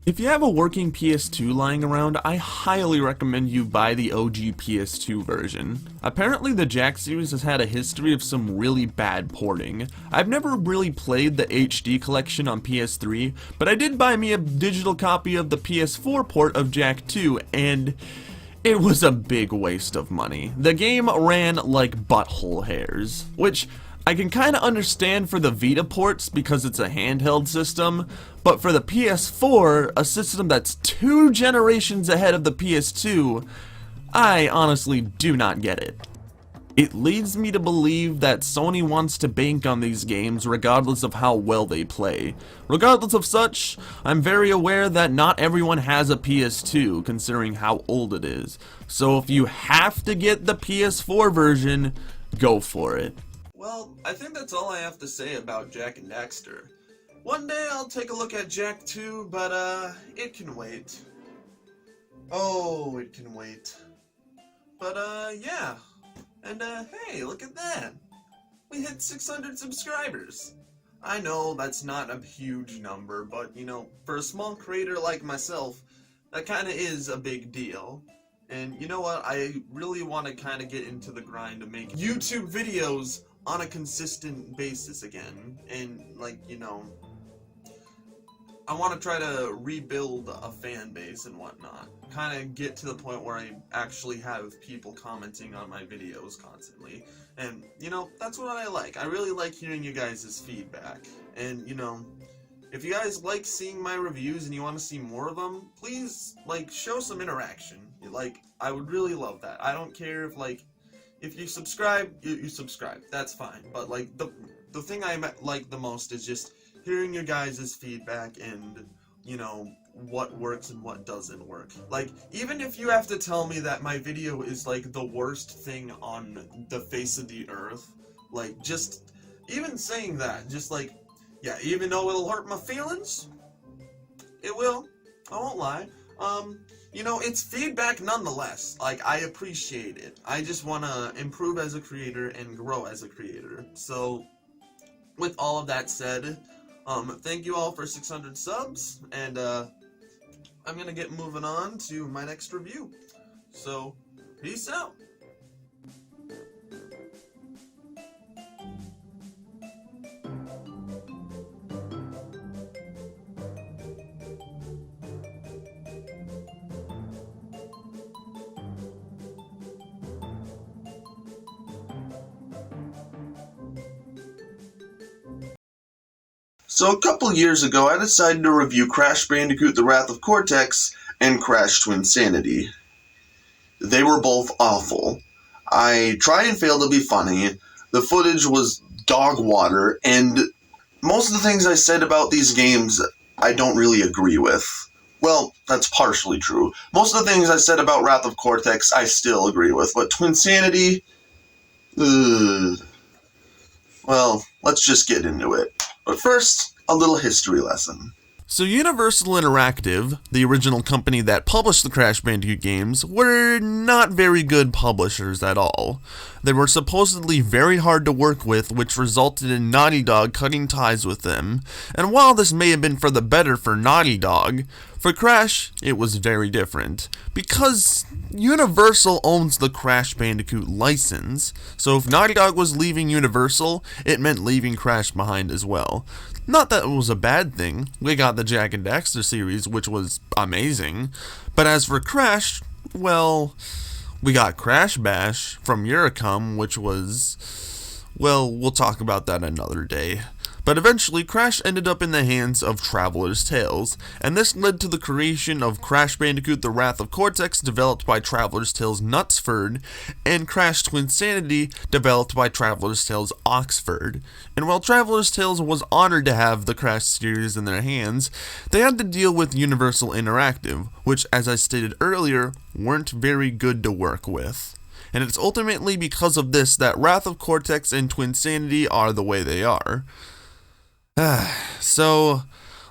if you have a working PS2 lying around, I highly recommend you buy the OG PS2 version. Apparently the Jak series has had a history of some really bad porting. I've never really played the HD collection on PS3, but I did buy me a digital copy of the PS4 port of Jak 2, and it was a big waste of money. The game ran like butthole hairs, which I can kinda understand for the Vita ports because it's a handheld system, but for the PS4, a system that's 2 generations ahead of the PS2, I honestly do not get it. It leads me to believe that Sony wants to bank on these games regardless of how well they play. Regardless of such, I'm very aware that not everyone has a PS2 considering how old it is. So if you have to get the PS4 version, go for it. well, I think that's all I have to say about Jak and Daxter. One day I'll take a look at Jak 2, but it can wait. Oh, it can wait. But yeah. And hey, look at that. We hit 600 subscribers. I know that's not a huge number, but you know, for a small creator like myself, that kinda is a big deal. And you know what, I really want to kinda get into the grind to make YouTube videos on a consistent basis again. And like, you know, I want to try to rebuild a fan base and whatnot. Kind of get to the point where I actually have people commenting on my videos constantly. And, you know, that's what I like. I really like hearing you guys' feedback. And, you know, if you guys like seeing my reviews and you want to see more of them, please, like, show some interaction. Like, I would really love that. I don't care if, like, if you subscribe, you subscribe. That's fine. But, like, the thing I like the most is just hearing your guys' feedback and, you know, what works and what doesn't work. Like, even if you have to tell me that my video is, like, the worst thing on the face of the earth, like, just, even saying that, just, like, Yeah, even though it'll hurt my feelings, it will. I won't lie. You know, it's feedback nonetheless. Like, I appreciate it. I just want to improve as a creator and grow as a creator. So, with all of that said, thank you all for 600 subs, and I'm going to get moving on to my next review. So, peace out. So a couple years ago, I decided to review Crash Bandicoot: The Wrath of Cortex and Crash Twinsanity. They were both awful. I tried and failed to be funny. The footage was dog water, and most of the things I said about these games, I don't really agree with. Well, that's partially true. Most of the things I said about Wrath of Cortex, I still agree with, but Twinsanity, well, let's just get into it. But first, a little history lesson. So Universal Interactive, the original company that published the Crash Bandicoot games, were not very good publishers at all. They were supposedly very hard to work with, which resulted in Naughty Dog cutting ties with them. And while this may have been for the better for Naughty Dog, for Crash, it was very different. Because Universal owns the Crash Bandicoot license, so if Naughty Dog was leaving Universal, it meant leaving Crash behind as well. Not that it was a bad thing. We got the Jak and Daxter series, which was amazing. But as for Crash, well, we got Crash Bash from Eurocom, which was, well, we'll talk about that another day. But eventually, Crash ended up in the hands of Traveler's Tales, and this led to the creation of Crash Bandicoot: The Wrath of Cortex, developed by Traveler's Tales Knutsford, and Crash Twinsanity, developed by Traveler's Tales Oxford. And while Traveler's Tales was honored to have the Crash series in their hands, they had to deal with Universal Interactive, which, as I stated earlier, weren't very good to work with. And it's ultimately because of this that Wrath of Cortex and Twinsanity are the way they are. So,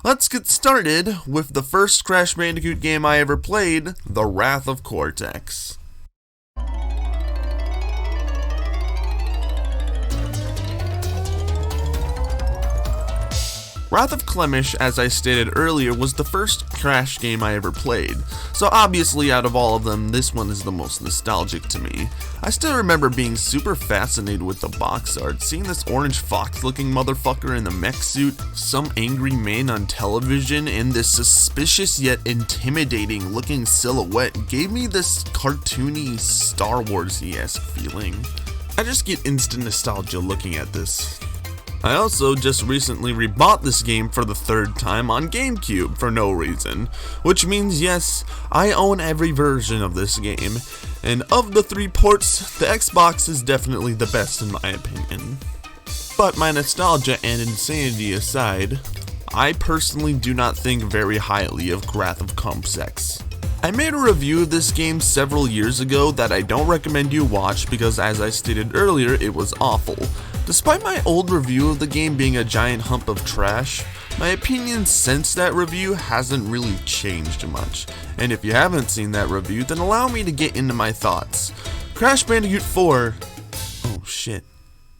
let's get started with the first Crash Bandicoot game I ever played, The Wrath of Cortex. Wrath of Clemish, as I stated earlier, was the first Crash game I ever played, so obviously out of all of them, this one is the most nostalgic to me. I still remember being super fascinated with the box art, seeing this orange fox looking motherfucker in the mech suit, some angry man on television, and this suspicious yet intimidating looking silhouette gave me this cartoony Star Wars-esque feeling. I just get instant nostalgia looking at this. I also just recently rebought this game for the third time on GameCube for no reason, which means yes, I own every version of this game, and of the 3 ports, the Xbox is definitely the best in my opinion. But my nostalgia and insanity aside, I personally do not think very highly of Wrath of Cortex. I made a review of this game several years ago that I don't recommend you watch because, as I stated earlier, it was awful. Despite my old review of the game being a giant hump of trash, my opinion since that review hasn't really changed much. And if you haven't seen that review, then allow me to get into my thoughts. Crash Bandicoot 4... Oh shit.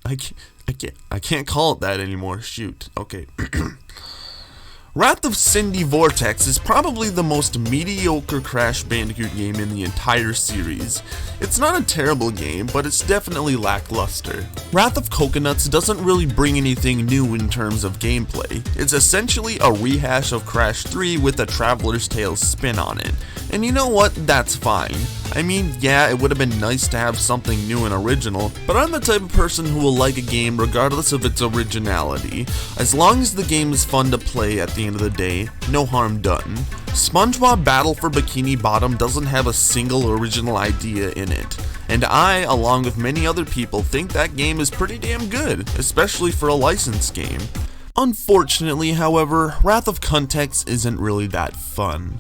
I can't call it that anymore. Shoot. Okay. Wrath of Cindy Vortex is probably the most mediocre Crash Bandicoot game in the entire series. It's not a terrible game, but it's definitely lackluster. Wrath of Coconuts doesn't really bring anything new in terms of gameplay. It's essentially a rehash of Crash 3 with a Traveler's Tales spin on it. And you know what? That's fine. I mean, yeah, it would have been nice to have something new and original, but I'm the type of person who will like a game regardless of its originality. As long as the game is fun to play at the end of the day, no harm done. SpongeBob Battle for Bikini Bottom doesn't have a single original idea in it, and I, along with many other people, think that game is pretty damn good, especially for a licensed game. Unfortunately, however, Wrath of Cortex isn't really that fun.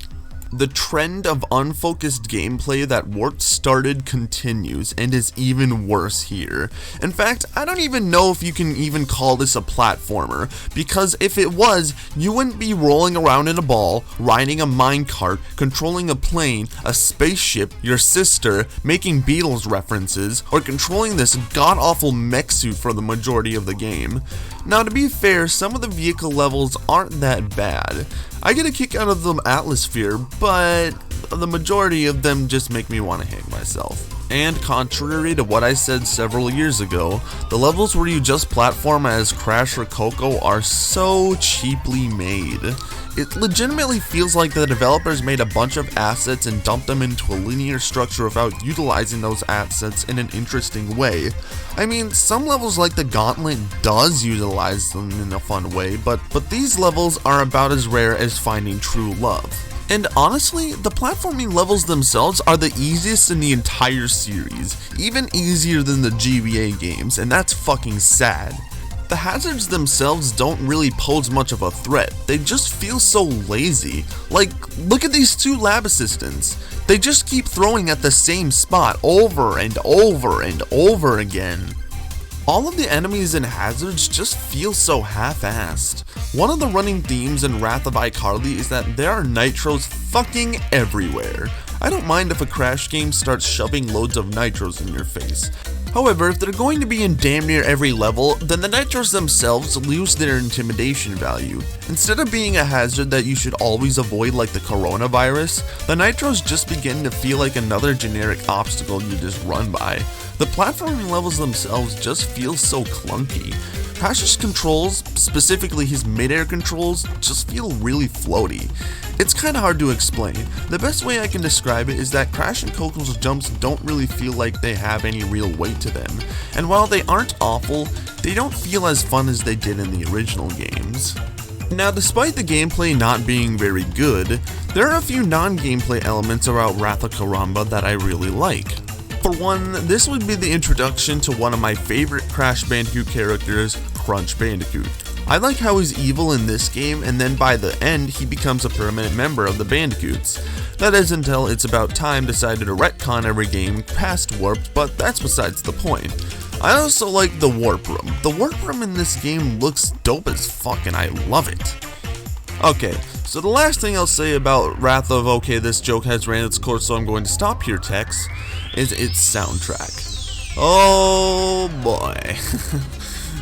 The trend of unfocused gameplay that Warped started continues and is even worse here. In fact, I don't even know if you can even call this a platformer, because if it was, you wouldn't be rolling around in a ball, riding a minecart, controlling a plane, a spaceship, your sister, making Beatles references, or controlling this god-awful mech suit for the majority of the game. Now, to be fair, some of the vehicle levels aren't that bad. I get a kick out of the atmosphere, but the majority of them just make me want to hang myself. And contrary to what I said several years ago, the levels where you just platform as Crash or Coco are so cheaply made. It legitimately feels like the developers made a bunch of assets and dumped them into a linear structure without utilizing those assets in an interesting way. I mean, some levels like the Gauntlet does utilize them in a fun way, but these levels are about as rare as finding true love. And honestly, the platforming levels themselves are the easiest in the entire series, even easier than the GBA games, and that's fucking sad. The hazards themselves don't really pose much of a threat, they just feel so lazy. Like, look at these two lab assistants. They just keep throwing at the same spot over and over and over again. All of the enemies and hazards just feel so half-assed. One of the running themes in Wrath of iCarly is that there are nitros fucking everywhere. I don't mind if a Crash game starts shoving loads of nitros in your face. However, if they're going to be in damn near every level, then the nitros themselves lose their intimidation value. Instead of being a hazard that you should always avoid like the coronavirus, the nitros just begin to feel like another generic obstacle you just run by. The platforming levels themselves just feel so clunky. Crash's controls, specifically his mid-air controls, just feel really floaty. It's kinda hard to explain. The best way I can describe it is that Crash and Coco's jumps don't really feel like they have any real weight to them. And while they aren't awful, they don't feel as fun as they did in the original games. Now, despite the gameplay not being very good, there are a few non-gameplay elements about Wrath of Karamba that I really like. For one, this would be the introduction to one of my favorite Crash Bandicoot characters, Crunch Bandicoot. I like how he's evil in this game, and then by the end, he becomes a permanent member of the Bandicoots. That is until It's About Time decided to retcon every game past Warped, but that's besides the point. I also like the Warp Room. The Warp Room in this game looks dope as fuck, and I love it. Okay, so the last thing I'll say about Wrath of okay, this joke has ran its course, so I'm going to stop here, Tex, is its soundtrack. Oh boy.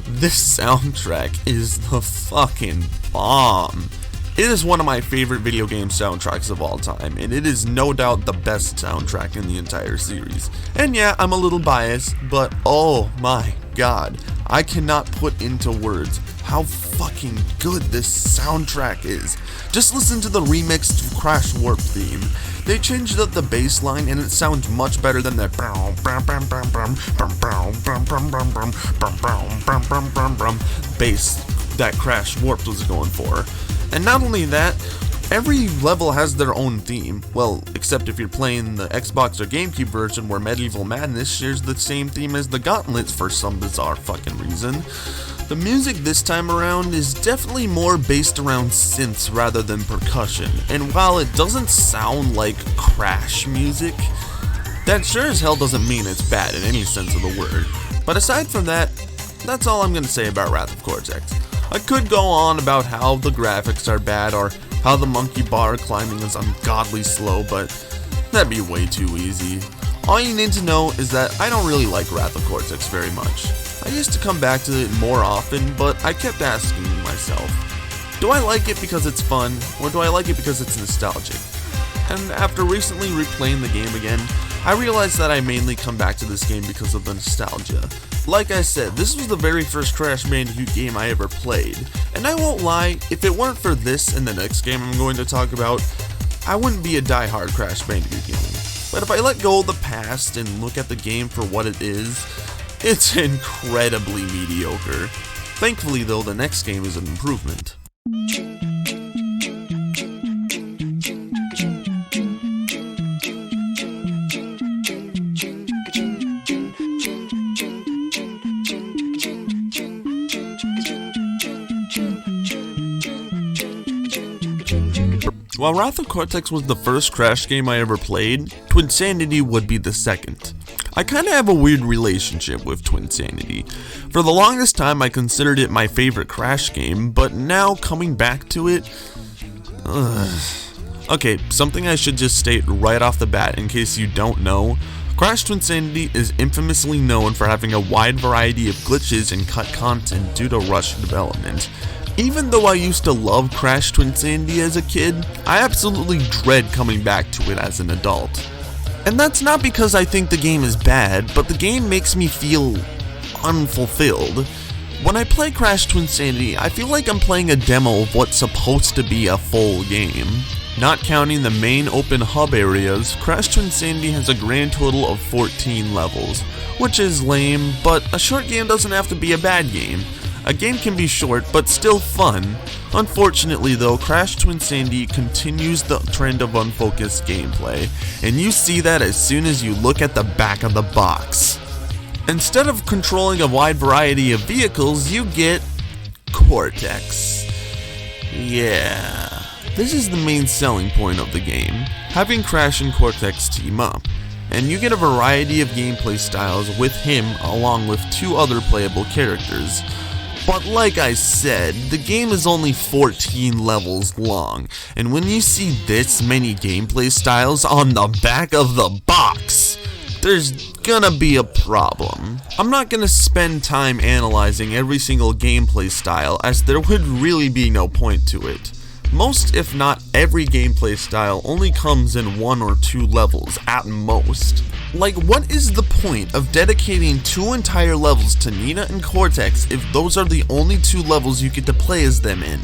This soundtrack is the fucking bomb. It is one of my favorite video game soundtracks of all time, and it is no doubt the best soundtrack in the entire series. And yeah, I'm a little biased, but oh my god, I cannot put into words how fucking good this soundtrack is. Just listen to the remixed Crash Warp theme. They changed up the bass line and it sounds much better than the bass that Crash Warped was going for. And not only that, every level has their own theme. Well, except if you're playing the Xbox or GameCube version where Medieval Madness shares the same theme as the Gauntlets for some bizarre fucking reason. The music this time around is definitely more based around synths rather than percussion, and while it doesn't sound like Crash music, that sure as hell doesn't mean it's bad in any sense of the word. But aside from that, that's all I'm gonna say about Wrath of Cortex. I could go on about how the graphics are bad or how the monkey bar climbing is ungodly slow, but that'd be way too easy. All you need to know is that I don't really like Wrath of Cortex very much. I used to come back to it more often, but I kept asking myself, do I like it because it's fun, or do I like it because it's nostalgic? And after recently replaying the game again, I realized that I mainly come back to this game because of the nostalgia. Like I said, this was the very first Crash Bandicoot game I ever played, and I won't lie, if it weren't for this and the next game I'm going to talk about, I wouldn't be a die-hard Crash Bandicoot gamer. But if I let go of the past and look at the game for what it is, it's incredibly mediocre. Thankfully though, the next game is an improvement. While Wrath of Cortex was the first Crash game I ever played, Twinsanity would be the second. I kinda have a weird relationship with Twinsanity. For the longest time I considered it my favorite Crash game, but now coming back to it... Okay, something I should just state right off the bat in case you don't know. Crash Twinsanity is infamously known for having a wide variety of glitches and cut content due to rushed development. Even though I used to love Crash Twinsanity as a kid, I absolutely dread coming back to it as an adult. And that's not because I think the game is bad, but the game makes me feel unfulfilled. When I play Crash Twinsanity, I feel like I'm playing a demo of what's supposed to be a full game. Not counting the main open hub areas, Crash Twinsanity has a grand total of 14 levels, which is lame, but a short game doesn't have to be a bad game. A game can be short, but still fun. Unfortunately though, Crash Twinsanity continues the trend of unfocused gameplay, and you see that as soon as you look at the back of the box. Instead of controlling a wide variety of vehicles, you get Cortex. Yeah. This is the main selling point of the game, having Crash and Cortex team up, and you get a variety of gameplay styles with him along with 2 other playable characters. But like I said, the game is only 14 levels long, and when you see this many gameplay styles on the back of the box, there's gonna be a problem. I'm not gonna spend time analyzing every single gameplay style, as there would really be no point to it. Most, if not every gameplay style only comes in 1 or 2 levels at most. Like, what is the point of dedicating 2 entire levels to Nina and Cortex if those are the only 2 levels you get to play as them in?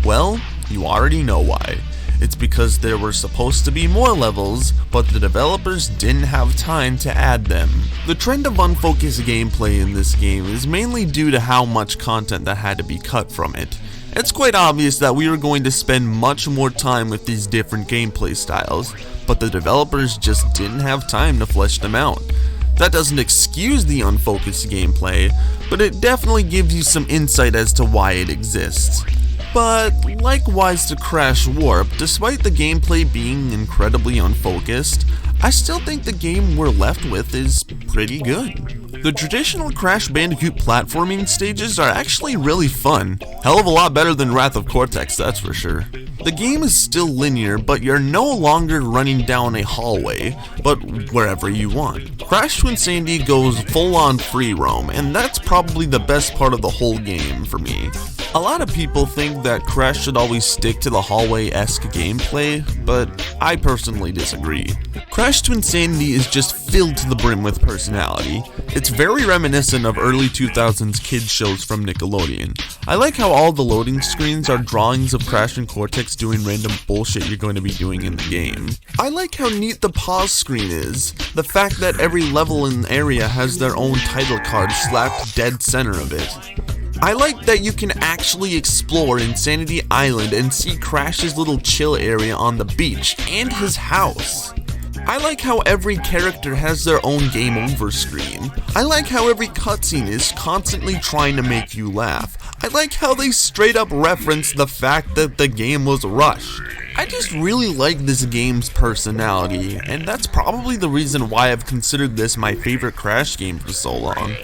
Well, you already know why. It's because there were supposed to be more levels, but the developers didn't have time to add them. The trend of unfocused gameplay in this game is mainly due to how much content that had to be cut from it. It's quite obvious that we were going to spend much more time with these different gameplay styles, but the developers just didn't have time to flesh them out. That doesn't excuse the unfocused gameplay, but it definitely gives you some insight as to why it exists. But likewise to Crash Warp, despite the gameplay being incredibly unfocused, I still think the game we're left with is pretty good. The traditional Crash Bandicoot platforming stages are actually really fun. Hell of a lot better than Wrath of Cortex, that's for sure. The game is still linear, but you're no longer running down a hallway, but wherever you want. Crash Twinsanity goes full-on free roam, and that's probably the best part of the whole game for me. A lot of people think that Crash should always stick to the hallway-esque gameplay, but I personally disagree. Crash Twinsanity is just filled to the brim with personality. It's very reminiscent of early 2000s kids shows from Nickelodeon. I like how all the loading screens are drawings of Crash and Cortex doing random bullshit you're going to be doing in the game. I like how neat the pause screen is, the fact that every level and area has their own title card slapped dead center of it. I like that you can actually explore Insanity Island and see Crash's little chill area on the beach, and his house. I like how every character has their own game over screen. I like how every cutscene is constantly trying to make you laugh. I like how they straight up reference the fact that the game was rushed. I just really like this game's personality, and that's probably the reason why I've considered this my favorite Crash game for so long.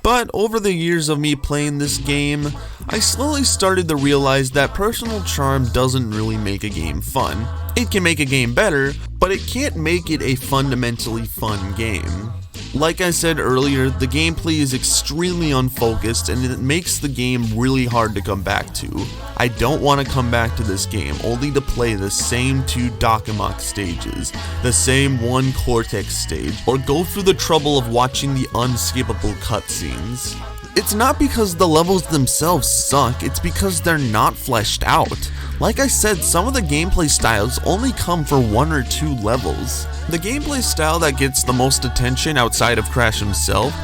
But over the years of me playing this game, I slowly started to realize that personal charm doesn't really make a game fun. It can make a game better, but it can't make it a fundamentally fun game. Like I said earlier, the gameplay is extremely unfocused and it makes the game really hard to come back to. I don't want to come back to this game only to play the same 2 Dokamak stages, the same 1 Cortex stage, or go through the trouble of watching the unskippable cutscenes. It's not because the levels themselves suck, it's because they're not fleshed out. Like I said, some of the gameplay styles only come for 1 or 2 levels. The gameplay style that gets the most attention outside of Crash himself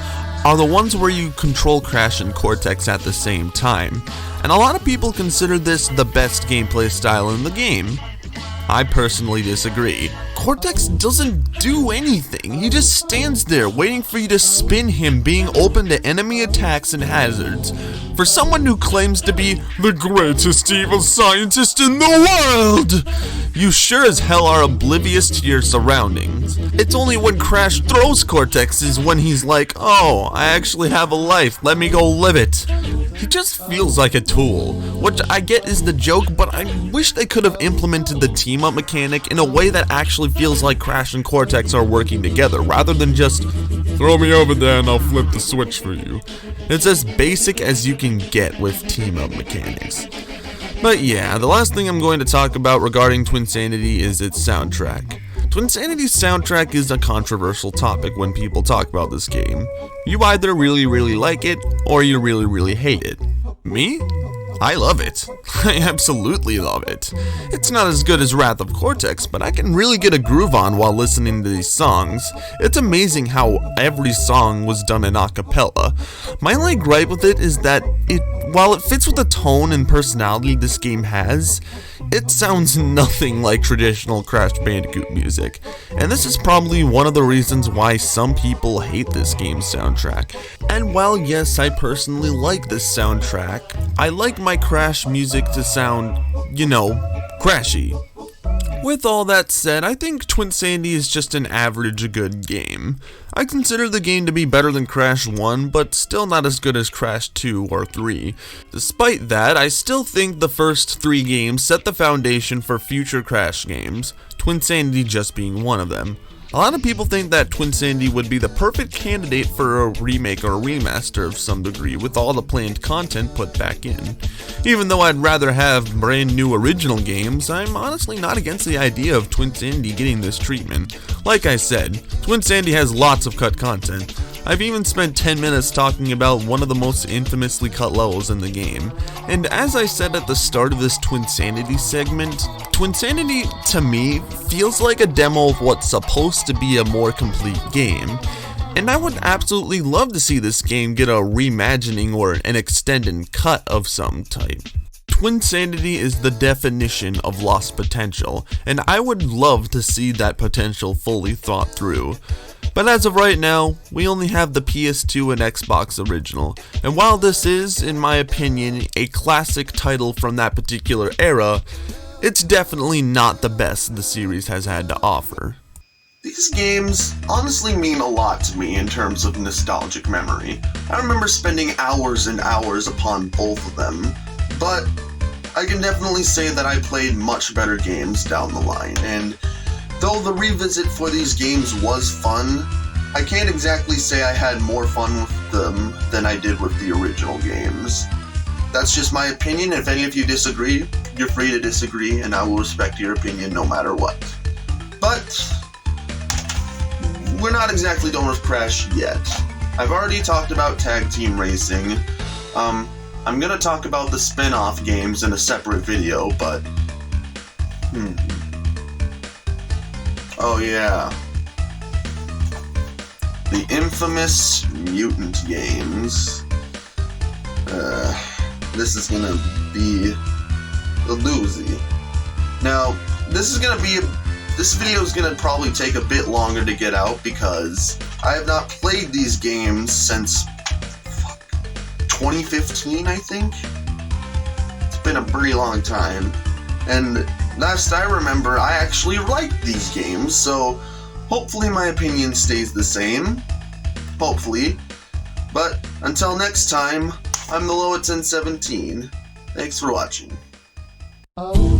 are the ones where you control Crash and Cortex at the same time, and a lot of people consider this the best gameplay style in the game. I personally disagree. Cortex doesn't do anything. He just stands there waiting for you to spin him, being open to enemy attacks and hazards. For someone who claims to be the greatest evil scientist in the world, you sure as hell are oblivious to your surroundings. It's only when Crash throws Cortex is when he's like, oh, I actually have a life, let me go live it. He just feels like a tool, which I get is the joke, but I wish they could have implemented the team-up mechanic in a way that actually feels like Crash and Cortex are working together, rather than just, throw me over there and I'll flip the switch for you. It's as basic as you can get with team-up mechanics. But yeah, the last thing I'm going to talk about regarding Twinsanity is its soundtrack. Twinsanity's soundtrack is a controversial topic when people talk about this game. You either really like it, or you really hate it. Me? I love it. I absolutely love it. It's not as good as Wrath of Cortex, but I can really get a groove on while listening to these songs. It's amazing how every song was done in a cappella. My only gripe with it is that while it fits with the tone and personality this game has, it sounds nothing like traditional Crash Bandicoot music, and this is probably one of the reasons why some people hate this game's soundtrack. And while yes, I personally like this soundtrack, I like my Crash music to sound, crashy. With all that said, I think Twinsanity is just an average good game. I consider the game to be better than Crash 1, but still not as good as Crash 2 or 3. Despite that, I still think the first 3 games set the foundation for future Crash games, Twinsanity just being one of them. A lot of people think that Twinsanity would be the perfect candidate for a remake or a remaster of some degree with all the planned content put back in. Even though I'd rather have brand new original games, I'm honestly not against the idea of Twinsanity getting this treatment. Like I said, Twinsanity has lots of cut content. I've even spent 10 minutes talking about one of the most infamously cut levels in the game. And as I said at the start of this Twinsanity segment, Twinsanity, to me, feels like a demo of what's supposed to be a more complete game. And I would absolutely love to see this game get a reimagining or an extended cut of some type. Twinsanity is the definition of lost potential, and I would love to see that potential fully thought through. But as of right now, we only have the PS2 and Xbox original, and while this is, in my opinion, a classic title from that particular era, it's definitely not the best the series has had to offer. These games honestly mean a lot to me in terms of nostalgic memory. I remember spending hours and hours upon both of them, but I can definitely say that I played much better games down the line, and though the revisit for these games was fun, I can't exactly say I had more fun with them than I did with the original games. That's just my opinion. If any of you disagree, you're free to disagree, and I will respect your opinion no matter what. But we're not exactly done with Crash yet. I've already talked about tag team racing. I'm gonna talk about the spin-off games in a separate video, but oh yeah. The infamous Mutant games. This is gonna be a doozy. Now, this video is gonna probably take a bit longer to get out because I have not played these games since 2015, I think? It's been a pretty long time. And last I remember, I actually liked these games, so hopefully my opinion stays the same. Hopefully. But until next time, I'm the Loaten 17. Thanks for watching. Oh.